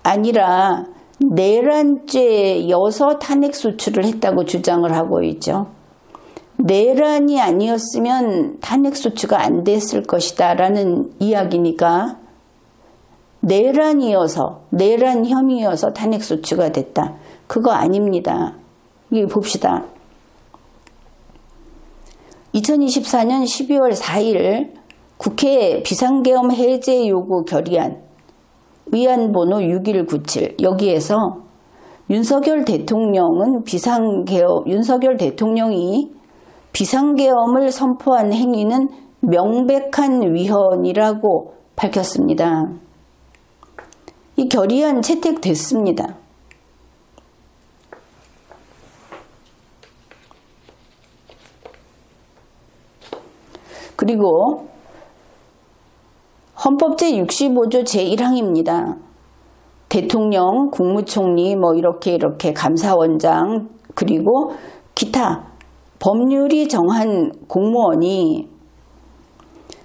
S1: 아니라 내란죄여서 탄핵 소추를 했다고 주장을 하고 있죠. 내란이 아니었으면 탄핵 소추가 안 됐을 것이다 라는 이야기니까 내란이어서 내란 혐의여서 탄핵 소추가 됐다. 그거 아닙니다. 이거 봅시다. 2024년 12월 4일 국회 비상계엄 해제 요구 결의안 의안번호 6197 여기에서 윤석열 대통령이 비상계엄을 선포한 행위는 명백한 위헌이라고 밝혔습니다. 이 결의안 채택됐습니다. 그리고 헌법 제65조 제1항입니다. 대통령, 국무총리, 이렇게 감사원장, 그리고 기타 법률이 정한 공무원이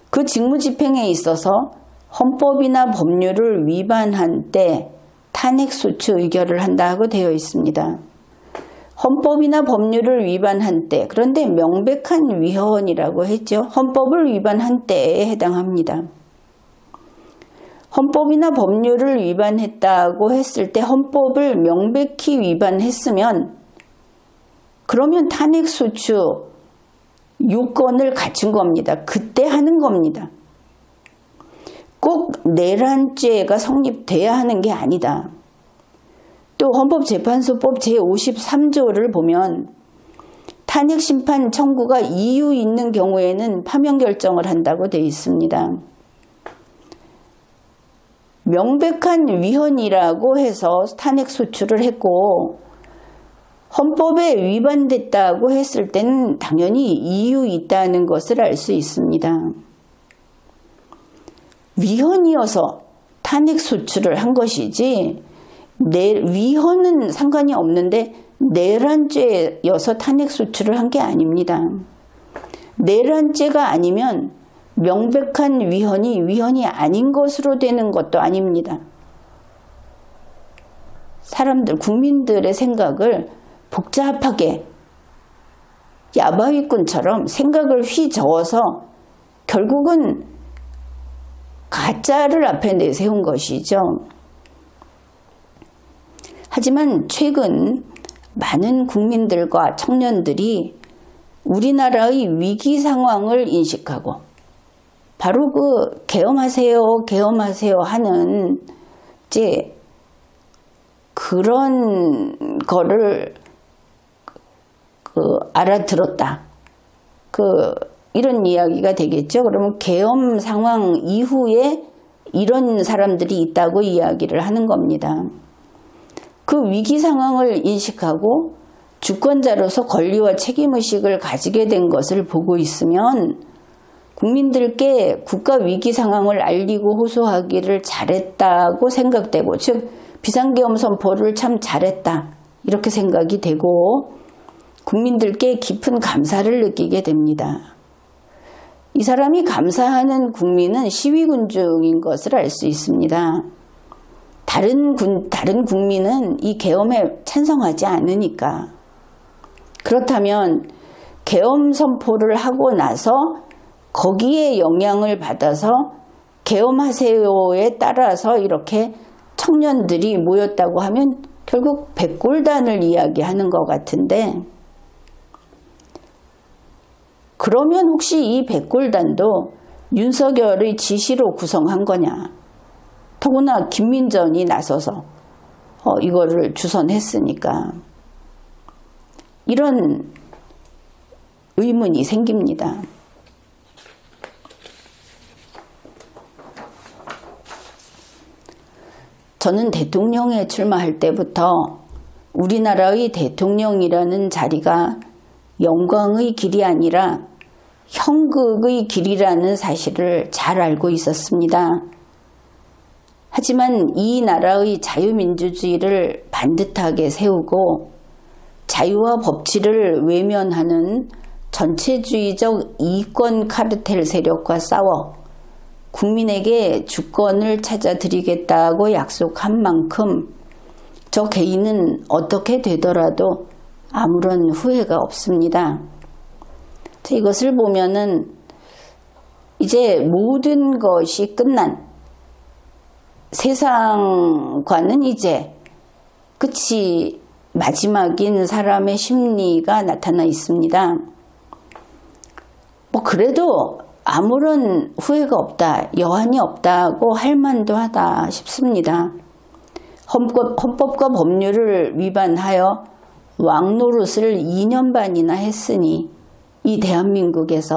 S1: 그 직무 집행에 있어서 헌법이나 법률을 위반한 때 탄핵소추 의결을 한다고 되어 있습니다. 헌법이나 법률을 위반한 때, 그런데 명백한 위헌이라고 했죠. 헌법을 위반한 때에 해당합니다. 헌법이나 법률을 위반했다고 했을 때 헌법을 명백히 위반했으면 그러면 탄핵소추 요건을 갖춘 겁니다. 그때 하는 겁니다. 꼭 내란죄가 성립돼야 하는 게 아니다. 또 헌법재판소법 제53조를 보면 탄핵심판 청구가 이유 있는 경우에는 파면 결정을 한다고 되어 있습니다. 명백한 위헌이라고 해서 탄핵소추를 했고 헌법에 위반됐다고 했을 때는 당연히 이유 있다는 것을 알 수 있습니다. 위헌이어서 탄핵소추를 한 것이지 위헌은 상관이 없는데 내란죄여서 탄핵소추를 한 게 아닙니다. 내란죄가 아니면 명백한 위헌이 아닌 것으로 되는 것도 아닙니다. 국민들의 생각을 복잡하게 야바위꾼처럼 생각을 휘저어서 결국은 가짜를 앞에 내세운 것이죠. 하지만 최근 많은 국민들과 청년들이 우리나라의 위기 상황을 인식하고 바로 그 계엄하세요 하는 이제 그런 거를 알아들었다. 이런 이야기가 되겠죠. 그러면 계엄 상황 이후에 이런 사람들이 있다고 이야기를 하는 겁니다. 그 위기 상황을 인식하고 주권자로서 권리와 책임의식을 가지게 된 것을 보고 있으면 국민들께 국가 위기 상황을 알리고 호소하기를 잘했다고 생각되고, 즉 비상계엄 선포를 참 잘했다 이렇게 생각이 되고 국민들께 깊은 감사를 느끼게 됩니다. 이 사람이 감사하는 국민은 시위군중인 것을 알 수 있습니다. 다른 국민은 이 계엄에 찬성하지 않으니까. 그렇다면 계엄 선포를 하고 나서 거기에 영향을 받아서 계엄하세요에 따라서 이렇게 청년들이 모였다고 하면 결국 백골단을 이야기하는 것 같은데, 그러면 혹시 이 백골단도 윤석열의 지시로 구성한 거냐? 더구나 김민전이 나서서 이거를 주선했으니까 이런 의문이 생깁니다. 저는 대통령에 출마할 때부터 우리나라의 대통령이라는 자리가 영광의 길이 아니라 형극의 길이라는 사실을 잘 알고 있었습니다. 하지만 이 나라의 자유민주주의를 반듯하게 세우고 자유와 법치를 외면하는 전체주의적 이권 카르텔 세력과 싸워 국민에게 주권을 찾아드리겠다고 약속한 만큼 저 개인은 어떻게 되더라도 아무런 후회가 없습니다. 이것을 보면은 이제 모든 것이 끝난, 세상과는 이제 끝이 마지막인 사람의 심리가 나타나 있습니다. 그래도 아무런 후회가 없다, 여한이 없다고 할 만도 하다 싶습니다. 헌법과 법률을 위반하여 왕노릇을 2년 반이나 했으니 이 대한민국에서,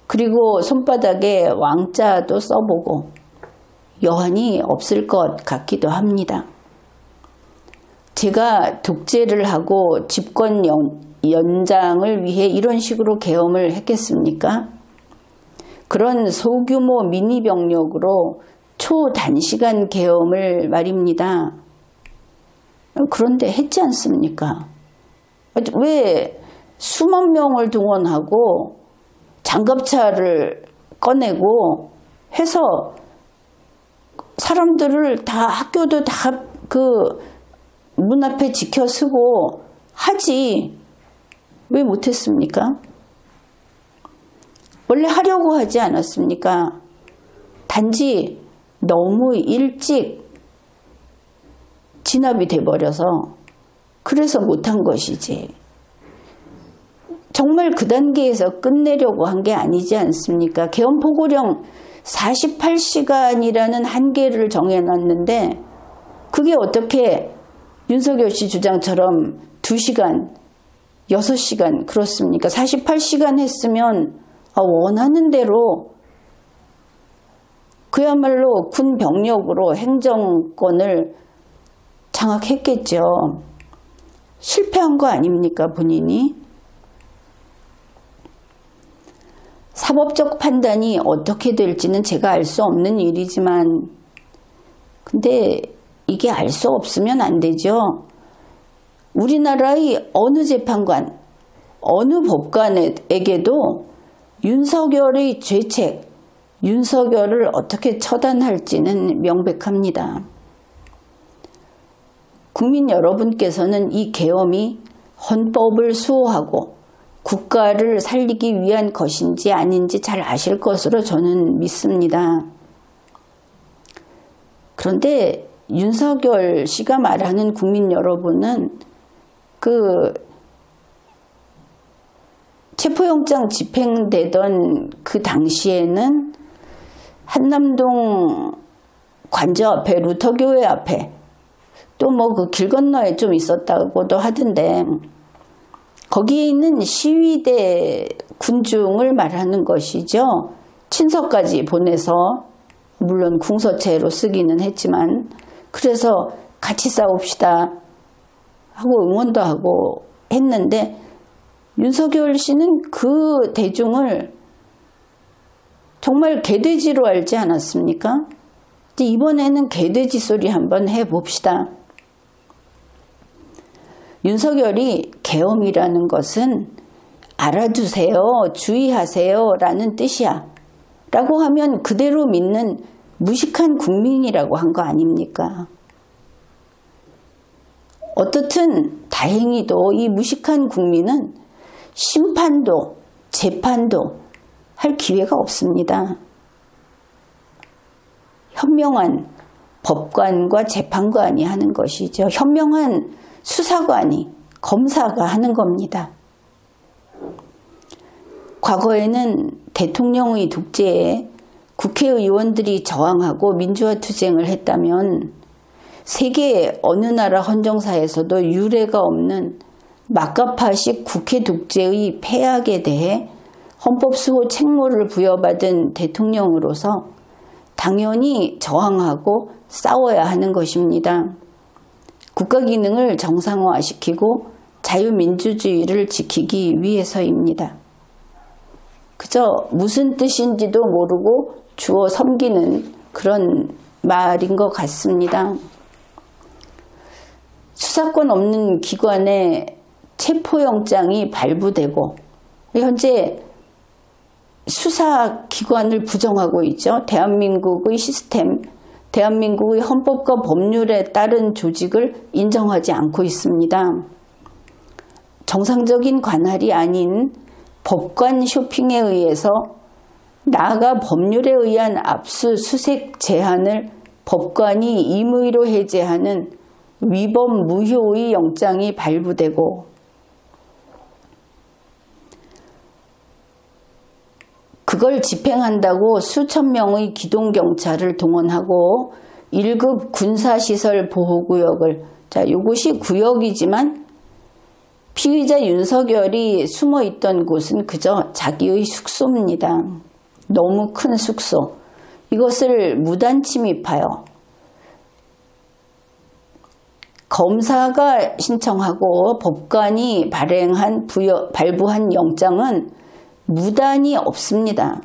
S1: 그리고 손바닥에 왕자도 써보고 여한이 없을 것 같기도 합니다. 제가 독재를 하고 집권 연장을 위해 이런 식으로 계엄을 했겠습니까? 그런 소규모 미니 병력으로 초단시간 계엄을 말입니다. 그런데 했지 않습니까? 왜 수만 명을 동원하고 장갑차를 꺼내고 해서 사람들을 다, 학교도 다 그 문 앞에 지켜서고 하지, 왜 못했습니까? 원래 하려고 하지 않았습니까? 단지 너무 일찍 진압이 돼버려서 그래서 못한 것이지. 정말 그 단계에서 끝내려고 한 게 아니지 않습니까? 계엄포고령 48시간이라는 한계를 정해놨는데 그게 어떻게 윤석열 씨 주장처럼 2시간, 6시간 그렇습니까? 48시간 했으면 원하는 대로 그야말로 군 병력으로 행정권을 장악했겠죠. 실패한 거 아닙니까, 본인이? 사법적 판단이 어떻게 될지는 제가 알 수 없는 일이지만 근데 이게 알 수 없으면 안 되죠. 우리나라의 어느 재판관, 어느 법관에게도 윤석열의 죄책, 윤석열을 어떻게 처단할지는 명백합니다. 국민 여러분께서는 이 계엄이 헌법을 수호하고 국가를 살리기 위한 것인지 아닌지 잘 아실 것으로 저는 믿습니다. 그런데 윤석열 씨가 말하는 국민 여러분은 그 체포영장 집행되던 그 당시에는 한남동 관저 앞에 루터교회 앞에 또 뭐 그 길 건너에 좀 있었다고도 하던데 거기에 있는 시위대 군중을 말하는 것이죠. 친서까지 보내서 물론 궁서체로 쓰기는 했지만 그래서 같이 싸웁시다 하고 응원도 하고 했는데 윤석열 씨는 그 대중을 정말 개돼지로 알지 않았습니까? 이번에는 개돼지 소리 한번 해봅시다. 윤석열이 계엄이라는 것은 알아두세요, 주의하세요 라는 뜻이야 라고 하면 그대로 믿는 무식한 국민이라고 한 거 아닙니까? 어떻든 다행히도 이 무식한 국민은 심판도 재판도 할 기회가 없습니다. 현명한 법관과 재판관이 하는 것이죠. 현명한 수사관이, 검사가 하는 겁니다. 과거에는 대통령의 독재에 국회의원들이 저항하고 민주화 투쟁을 했다면 세계 어느 나라 헌정사에서도 유례가 없는 마카파식 국회 독재의 폐악에 대해 헌법수호 책무를 부여받은 대통령으로서 당연히 저항하고 싸워야 하는 것입니다. 국가 기능을 정상화시키고 자유민주주의를 지키기 위해서입니다. 그저 무슨 뜻인지도 모르고 주어 섬기는 그런 말인 것 같습니다. 수사권 없는 기관에 체포영장이 발부되고 현재 수사기관을 부정하고 있죠. 대한민국의 시스템, 대한민국의 헌법과 법률에 따른 조직을 인정하지 않고 있습니다. 정상적인 관할이 아닌 법관 쇼핑에 의해서 나아가 법률에 의한 압수수색 제한을 법관이 임의로 해제하는 위법 무효의 영장이 발부되고 그걸 집행한다고 수천 명의 기동경찰을 동원하고 1급 군사시설 보호구역을 이것이 구역이지만 피의자 윤석열이 숨어있던 곳은 그저 자기의 숙소입니다. 너무 큰 숙소. 이것을 무단 침입하여 검사가 신청하고 법관이 발부한 영장은 무단이 없습니다.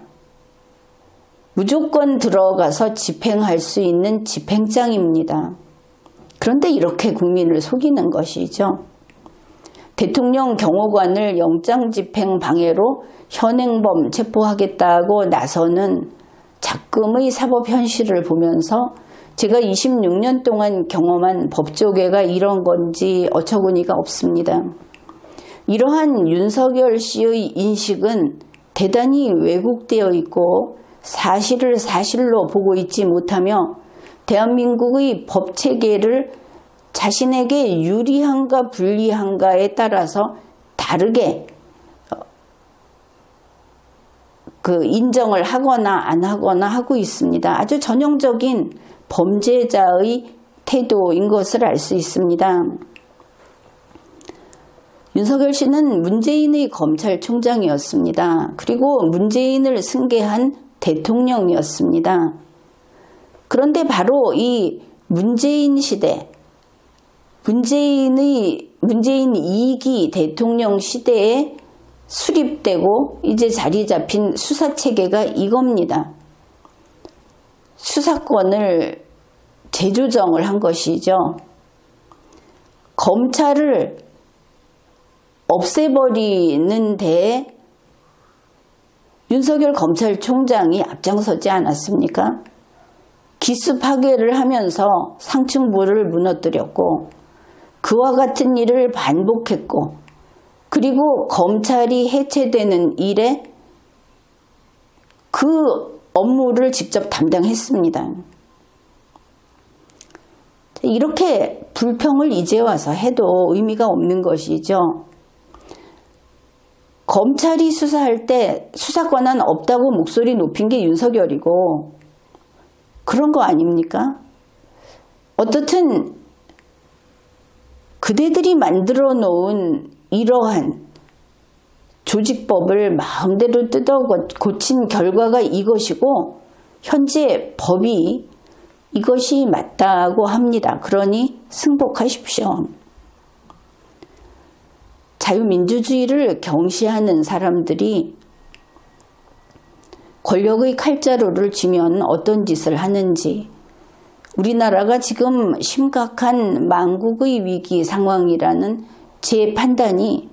S1: 무조건 들어가서 집행할 수 있는 집행장입니다. 그런데 이렇게 국민을 속이는 것이죠. 대통령 경호관을 영장 집행 방해로 현행범 체포하겠다고 나서는 작금의 사법 현실을 보면서 제가 26년 동안 경험한 법조계가 이런 건지 어처구니가 없습니다. 이러한 윤석열 씨의 인식은 대단히 왜곡되어 있고 사실을 사실로 보고 있지 못하며 대한민국의 법체계를 자신에게 유리한가 불리한가에 따라서 다르게 인정을 하거나 안 하거나 하고 있습니다. 아주 전형적인 범죄자의 태도인 것을 알 수 있습니다. 윤석열 씨는 문재인의 검찰총장이었습니다. 그리고 문재인을 승계한 대통령이었습니다. 그런데 바로 이 문재인 시대, 문재인 2기 대통령 시대에 수립되고 이제 자리 잡힌 수사체계가 이겁니다. 수사권을 재조정을 한 것이죠. 검찰을 없애버리는 데에 윤석열 검찰총장이 앞장서지 않았습니까? 기수 파괴를 하면서 상층부를 무너뜨렸고 그와 같은 일을 반복했고 그리고 검찰이 해체되는 일에 그 업무를 직접 담당했습니다. 이렇게 불평을 이제 와서 해도 의미가 없는 것이죠. 검찰이 수사할 때 수사권은 없다고 목소리 높인 게 윤석열이고 그런 거 아닙니까? 어떻든 그대들이 만들어 놓은 이러한 조직법을 마음대로 뜯어 고친 결과가 이것이고 현재 법이 이것이 맞다고 합니다. 그러니 승복하십시오. 자유민주주의를 경시하는 사람들이 권력의 칼자루를 쥐면 어떤 짓을 하는지, 우리나라가 지금 심각한 망국의 위기 상황이라는 제 판단이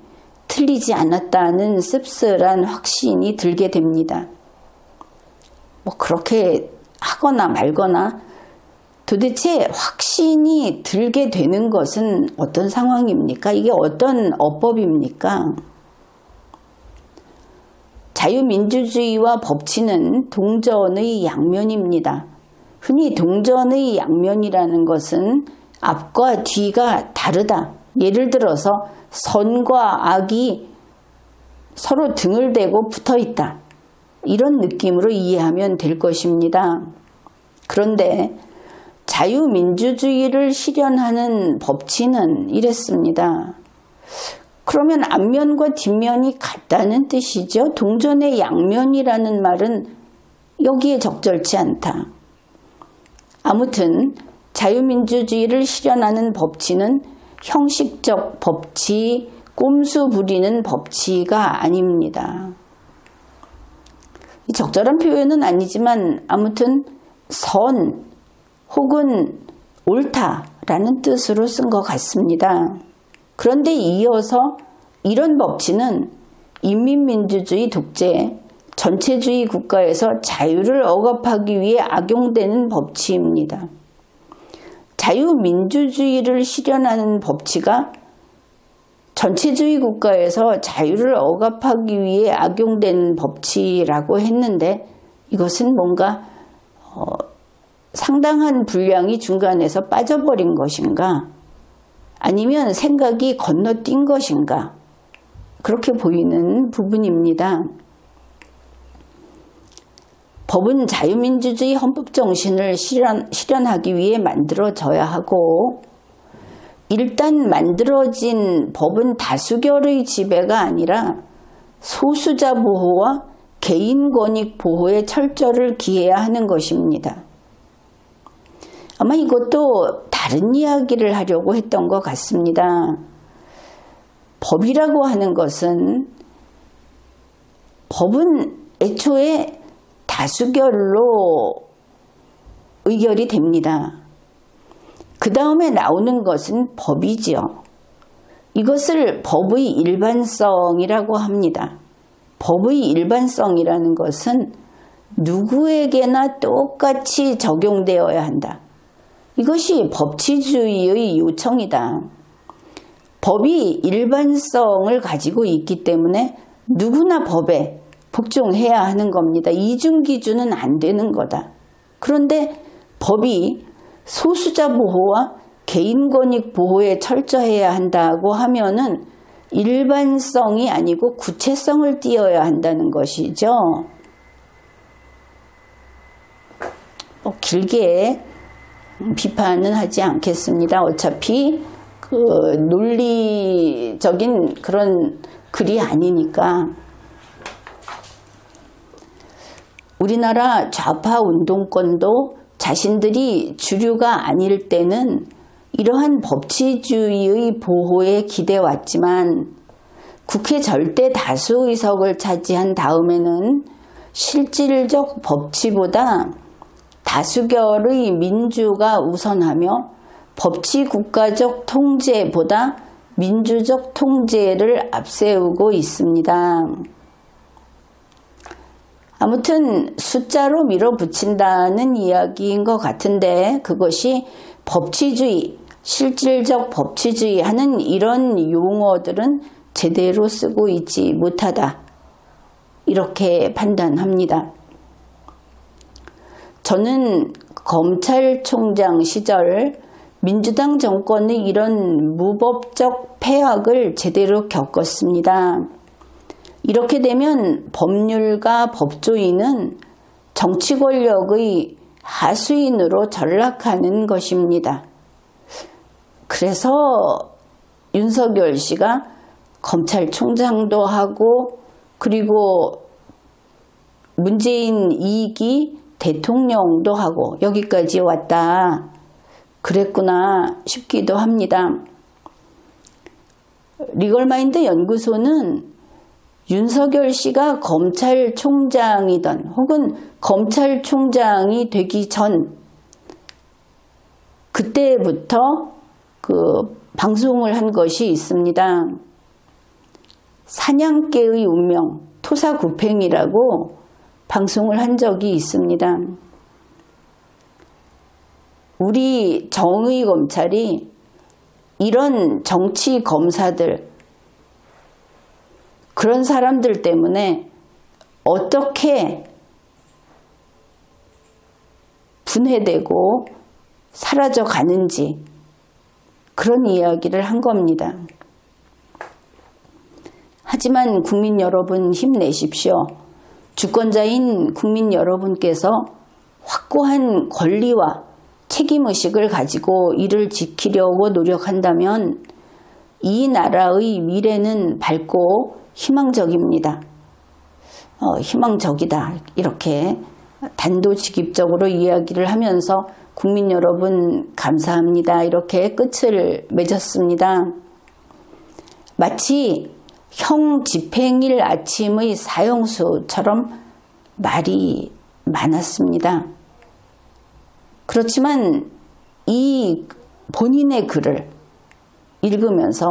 S1: 틀리지 않았다는 씁쓸한 확신이 들게 됩니다. 뭐 그렇게 하거나 말거나 도대체 확신이 들게 되는 것은 어떤 상황입니까? 이게 어떤 어법입니까? 자유민주주의와 법치는 동전의 양면입니다. 흔히 동전의 양면이라는 것은 앞과 뒤가 다르다. 예를 들어서 선과 악이 서로 등을 대고 붙어 있다. 이런 느낌으로 이해하면 될 것입니다. 그런데 자유민주주의를 실현하는 법치는 이랬습니다. 그러면 앞면과 뒷면이 같다는 뜻이죠. 동전의 양면이라는 말은 여기에 적절치 않다. 아무튼 자유민주주의를 실현하는 법치는 형식적 법치, 꼼수 부리는 법치가 아닙니다. 적절한 표현은 아니지만 아무튼 선 혹은 옳다라는 뜻으로 쓴 것 같습니다. 그런데 이어서 이런 법치는 인민민주주의 독재, 전체주의 국가에서 자유를 억압하기 위해 악용되는 법치입니다. 자유민주주의를 실현하는 법치가 전체주의 국가에서 자유를 억압하기 위해 악용되는 법치라고 했는데 이것은 뭔가 상당한 분량이 중간에서 빠져버린 것인가? 아니면 생각이 건너뛴 것인가? 그렇게 보이는 부분입니다. 법은 자유민주주의 헌법 정신을 실현하기 위해 만들어져야 하고 일단 만들어진 법은 다수결의 지배가 아니라 소수자 보호와 개인 권익 보호에 철저를 기해야 하는 것입니다. 아마 이것도 다른 이야기를 하려고 했던 것 같습니다. 법이라고 하는 것은 법은 애초에 다수결로 의결이 됩니다. 그 다음에 나오는 것은 법이지요. 이것을 법의 일반성이라고 합니다. 법의 일반성이라는 것은 누구에게나 똑같이 적용되어야 한다. 이것이 법치주의의 요청이다. 법이 일반성을 가지고 있기 때문에 누구나 법에 복종해야 하는 겁니다. 이중기준은 안 되는 거다. 그런데 법이 소수자 보호와 개인권익 보호에 철저해야 한다고 하면은 일반성이 아니고 구체성을 띄어야 한다는 것이죠. 길게 비판은 하지 않겠습니다. 어차피 그 논리적인 그런 글이 아니니까. 우리나라 좌파 운동권도 자신들이 주류가 아닐 때는 이러한 법치주의의 보호에 기대왔지만 국회 절대 다수 의석을 차지한 다음에는 실질적 법치보다 다수결의 민주가 우선하며 법치 국가적 통제보다 민주적 통제를 앞세우고 있습니다. 아무튼 숫자로 밀어붙인다는 이야기인 것 같은데 그것이 법치주의, 실질적 법치주의 하는 이런 용어들은 제대로 쓰고 있지 못하다. 이렇게 판단합니다. 저는 검찰총장 시절 민주당 정권의 이런 무법적 폐악을 제대로 겪었습니다. 이렇게 되면 법률가 법조인은 정치 권력의 하수인으로 전락하는 것입니다. 그래서 윤석열 씨가 검찰총장도 하고 그리고 문재인 2기 대통령도 하고 여기까지 왔다. 그랬구나 싶기도 합니다. 리걸마인드 연구소는 윤석열 씨가 검찰총장이던 혹은 검찰총장이 되기 전 그때부터 그 방송을 한 것이 있습니다. 사냥개의 운명, 토사구팽이라고 방송을 한 적이 있습니다. 우리 정의 검찰이 이런 정치 검사들, 그런 사람들 때문에 어떻게 분해되고 사라져 가는지 그런 이야기를 한 겁니다. 하지만 국민 여러분 힘내십시오. 주권자인 국민 여러분께서 확고한 권리와 책임의식을 가지고 이를 지키려고 노력한다면 이 나라의 미래는 밝고 희망적입니다. 희망적이다. 이렇게 단도직입적으로 이야기를 하면서 국민 여러분 감사합니다. 이렇게 끝을 맺었습니다. 마치 형 집행일 아침의 사형수처럼 말이 많았습니다. 그렇지만 이 본인의 글을 읽으면서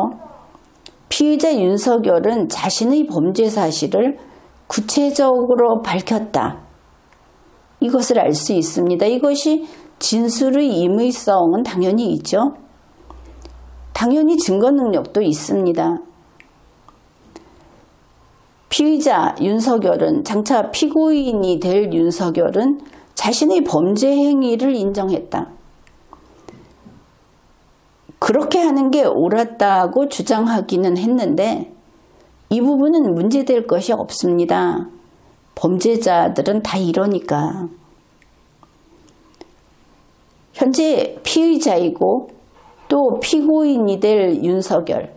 S1: 피의자 윤석열은 자신의 범죄 사실을 구체적으로 밝혔다. 이것을 알 수 있습니다. 이것이 진술의 임의성은 당연히 있죠. 당연히 증거 능력도 있습니다. 피의자 윤석열은 장차 피고인이 될 윤석열은 자신의 범죄 행위를 인정했다. 그렇게 하는 게 옳았다고 주장하기는 했는데 이 부분은 문제될 것이 없습니다. 범죄자들은 다 이러니까. 현재 피의자이고 또 피고인이 될 윤석열.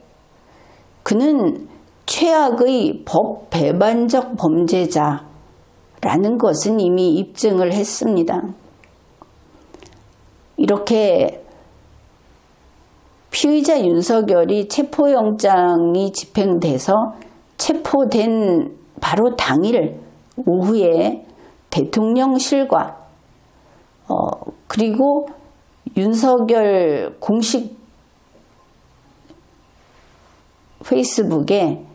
S1: 그는 최악의 법 배반적 범죄자라는 것은 이미 입증을 했습니다. 이렇게 피의자 윤석열이 체포영장이 집행돼서 체포된 바로 당일 오후에 대통령실과 그리고 윤석열 공식 페이스북에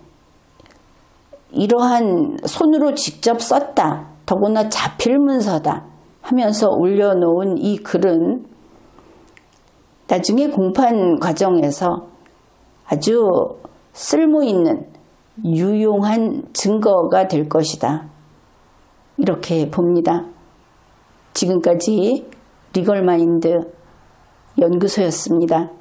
S1: 이러한 손으로 직접 썼다. 더구나 자필 문서다 하면서 올려놓은 이 글은 나중에 공판 과정에서 아주 쓸모있는 유용한 증거가 될 것이다. 이렇게 봅니다. 지금까지 리걸마인드 연구소였습니다.